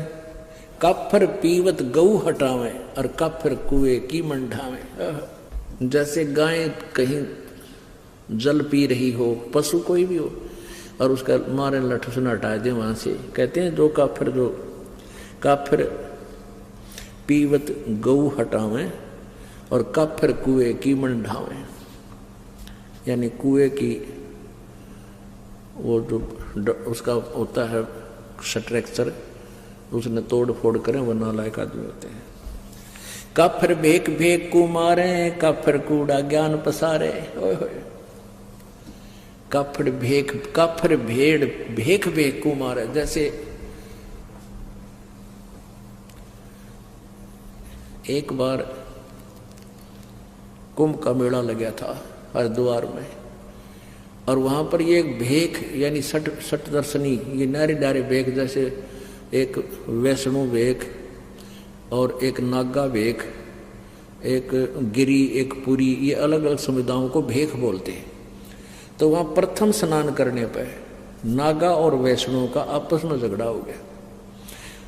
S1: काफिर पीवत गऊ हटावे, और काफिर कुएं की मंडावे। जैसे गाय कहीं जल पी रही हो, पशु कोई भी हो, और उसका मारे लठ से हटा दे वहां से, कहते हैं जो काफिर पीवत गऊ हटावे और काफिर कुएं की मंडावे। यानी कुएं की वो जो उसका होता है स्ट्रक्चर, उसने तोड़ फोड़ करें, वो नालायक आदमी होते हैं। काफिर भेक भेक को मारे, काफिर कूड़ा ज्ञान पसारे। काफिर भेड़ भेक भेक को मारे। जैसे एक बार कुंभ का मेला लगा था हरिद्वार में, और वहां पर ये एक भेक यानी सट दर्शनी, ये नारी नारी भेक, जैसे एक वैष्णो भेक और एक नागा भेक, एक गिरी, एक पुरी, ये अलग अलग समुदायों को भेक बोलते हैं। तो वहां प्रथम स्नान करने पर नागा और वैष्णो का आपस में झगड़ा हो गया,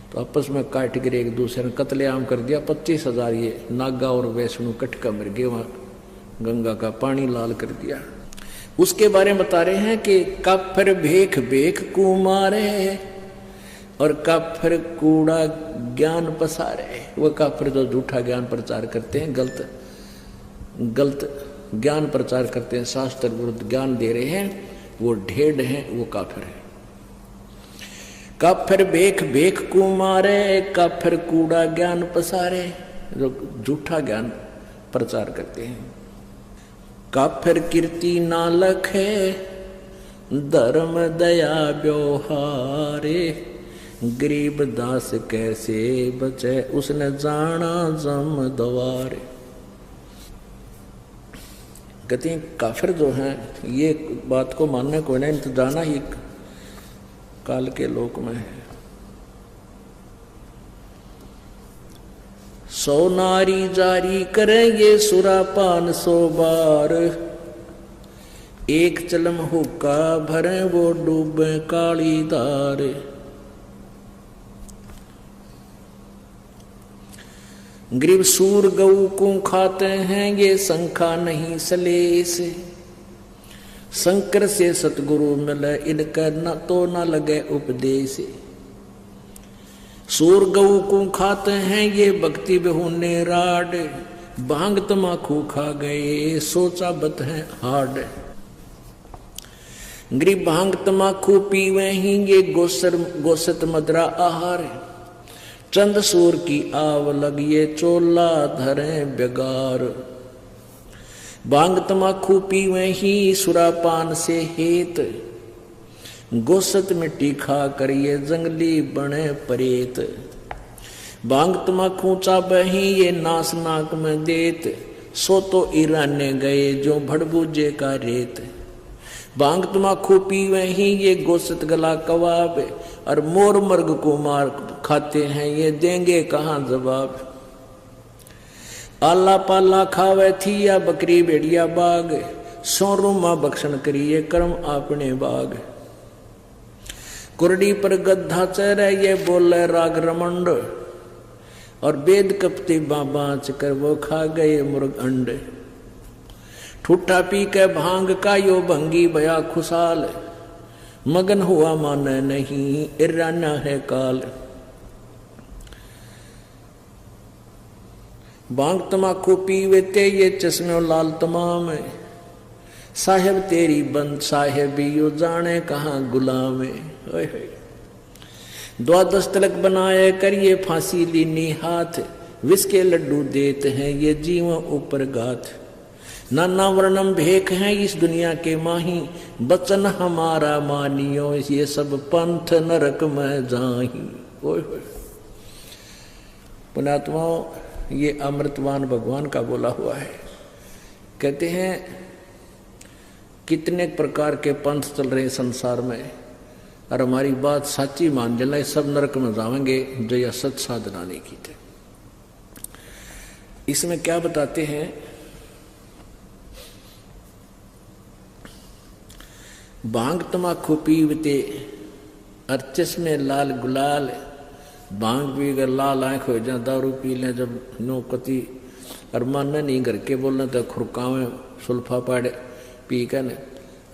S1: तो आपस में काट गिरे, एक दूसरे ने कत्लेआम कर दिया। 25,000 ये नागा और वैष्णो कटका मर गए, वहां गंगा का पानी लाल कर दिया। उसके बारे में बता रहे हैं कि काफिर भेख भेख को मारे और काफिर कूड़ा ज्ञान पसारे। वह काफिर जो झूठा ज्ञान प्रचार करते हैं, गलत ज्ञान प्रचार करते हैं, शास्त्र विरुद्ध ज्ञान दे रहे हैं, वो ढेड हैं, वो काफिर है। काफिर भेख भेख को मारे, काफिर कूड़ा ज्ञान पसारे, जो झूठा ज्ञान प्रचार करते हैं। काफिर कीर्ति ना लखे, धर्म दया व्यवहारे। गरीब दास कैसे बचे, उसने जाना जम द्वारे। कहते हैं काफिर जो हैं, ये बात को मानने को नहीं, तो जाना ही काल के लोक में है। 100 नारी जारी करेंगे सुरापान 100 बार। एक चलम हुक्का भरे वो डूबे काली धार। गरीब सूर गऊ को खाते हैं, ये शंखा नहीं सलेस। शंकर से सतगुरु मिले, इनका न तो न लगे उपदेश। सूर गऊ को खाते हैं, ये भक्ति बेहुने राड। भांग तमाकू खा गए, सोचा बत है हाड। गरीब भांग तमाकू पीवे ही, ये गोसत मदरा आहार। चंद सूर की आव लगिए, चोला धरे बेगार। भांग तमाकू पीवे ही, सुरापान से हेत। गोसत मिट्टी खा करिए, जंगली बने परेत। भांग तमाकू चाबे ही, ये नास नाक में देत। सो तो ईराने गए, जो भड़बूजे का रेत। भांग तमाखू पीवे ही ये गोश्त गला कबाब, और मोर मर्ग को मार खाते हैं ये देंगे कहाँ जवाब। आला पाला खावे थी या बकरी भेड़िया बाग, सोरू माँ बख्शन करिए कर्म आपने बाग। कुरडी पर गद्धा चरे ये बोले राग रमंड, और वेद कपते बाँच कर वो खा गए मुर्ग अंड। ठुट्ठा पी के भांग का यो भंगी बया खुशाल, मगन हुआ माने नहीं इराना है काल। भांग तमाकू पीवे ते ये चश्मे लाल तमाम, साहेब तेरी बंद साहेबी यो जाने कहाँ गुलाम। द्वादश तिलक बनाए करिए फांसी लीनी हाथ, विष के लड्डू देते हैं ये जीव ऊपर गाथ। नाना वर्णम भेख हैं इस दुनिया के माही, बचन हमारा मानियो ये सब पंथ नरक में जाही। पुण्यात्माओं, ये अमृतवान भगवान का बोला हुआ है। कहते हैं कितने प्रकार के पंथ चल रहे संसार में, और हमारी बात सच्ची मान जलाए सब नरक में जाएंगे जो यह सच साधना नहीं की थे। इसमें क्या बताते हैं, भांग तमाकू पीवते और चश्मे लाल गुलाल। भांग पी अगर लाल आंख हो जाए, दारू पी लें जब नो कति और मन नहीं घर के बोलना तो खुरकावे सुल्फा पाड़े पी कर।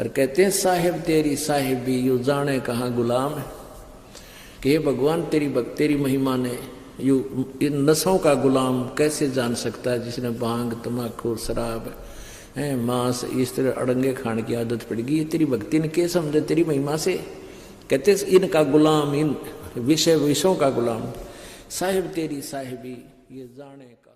S1: और कहते हैं साहेब तेरी साहेबी यू जाने कहाँ गुलाम है, कि हे भगवान तेरी महिमा ने यू इन नशों का गुलाम कैसे जान सकता है जिसने भांग तमाकू शराब है मांस इस तरह अड़ंगे खाने की आदत पड़ेगी। ये तेरी भक्ति ने के समझे तेरी महिमा से। कहते इनका गुलाम, इन विषयों का गुलाम, साहिब तेरी साहिबी ये जाने का।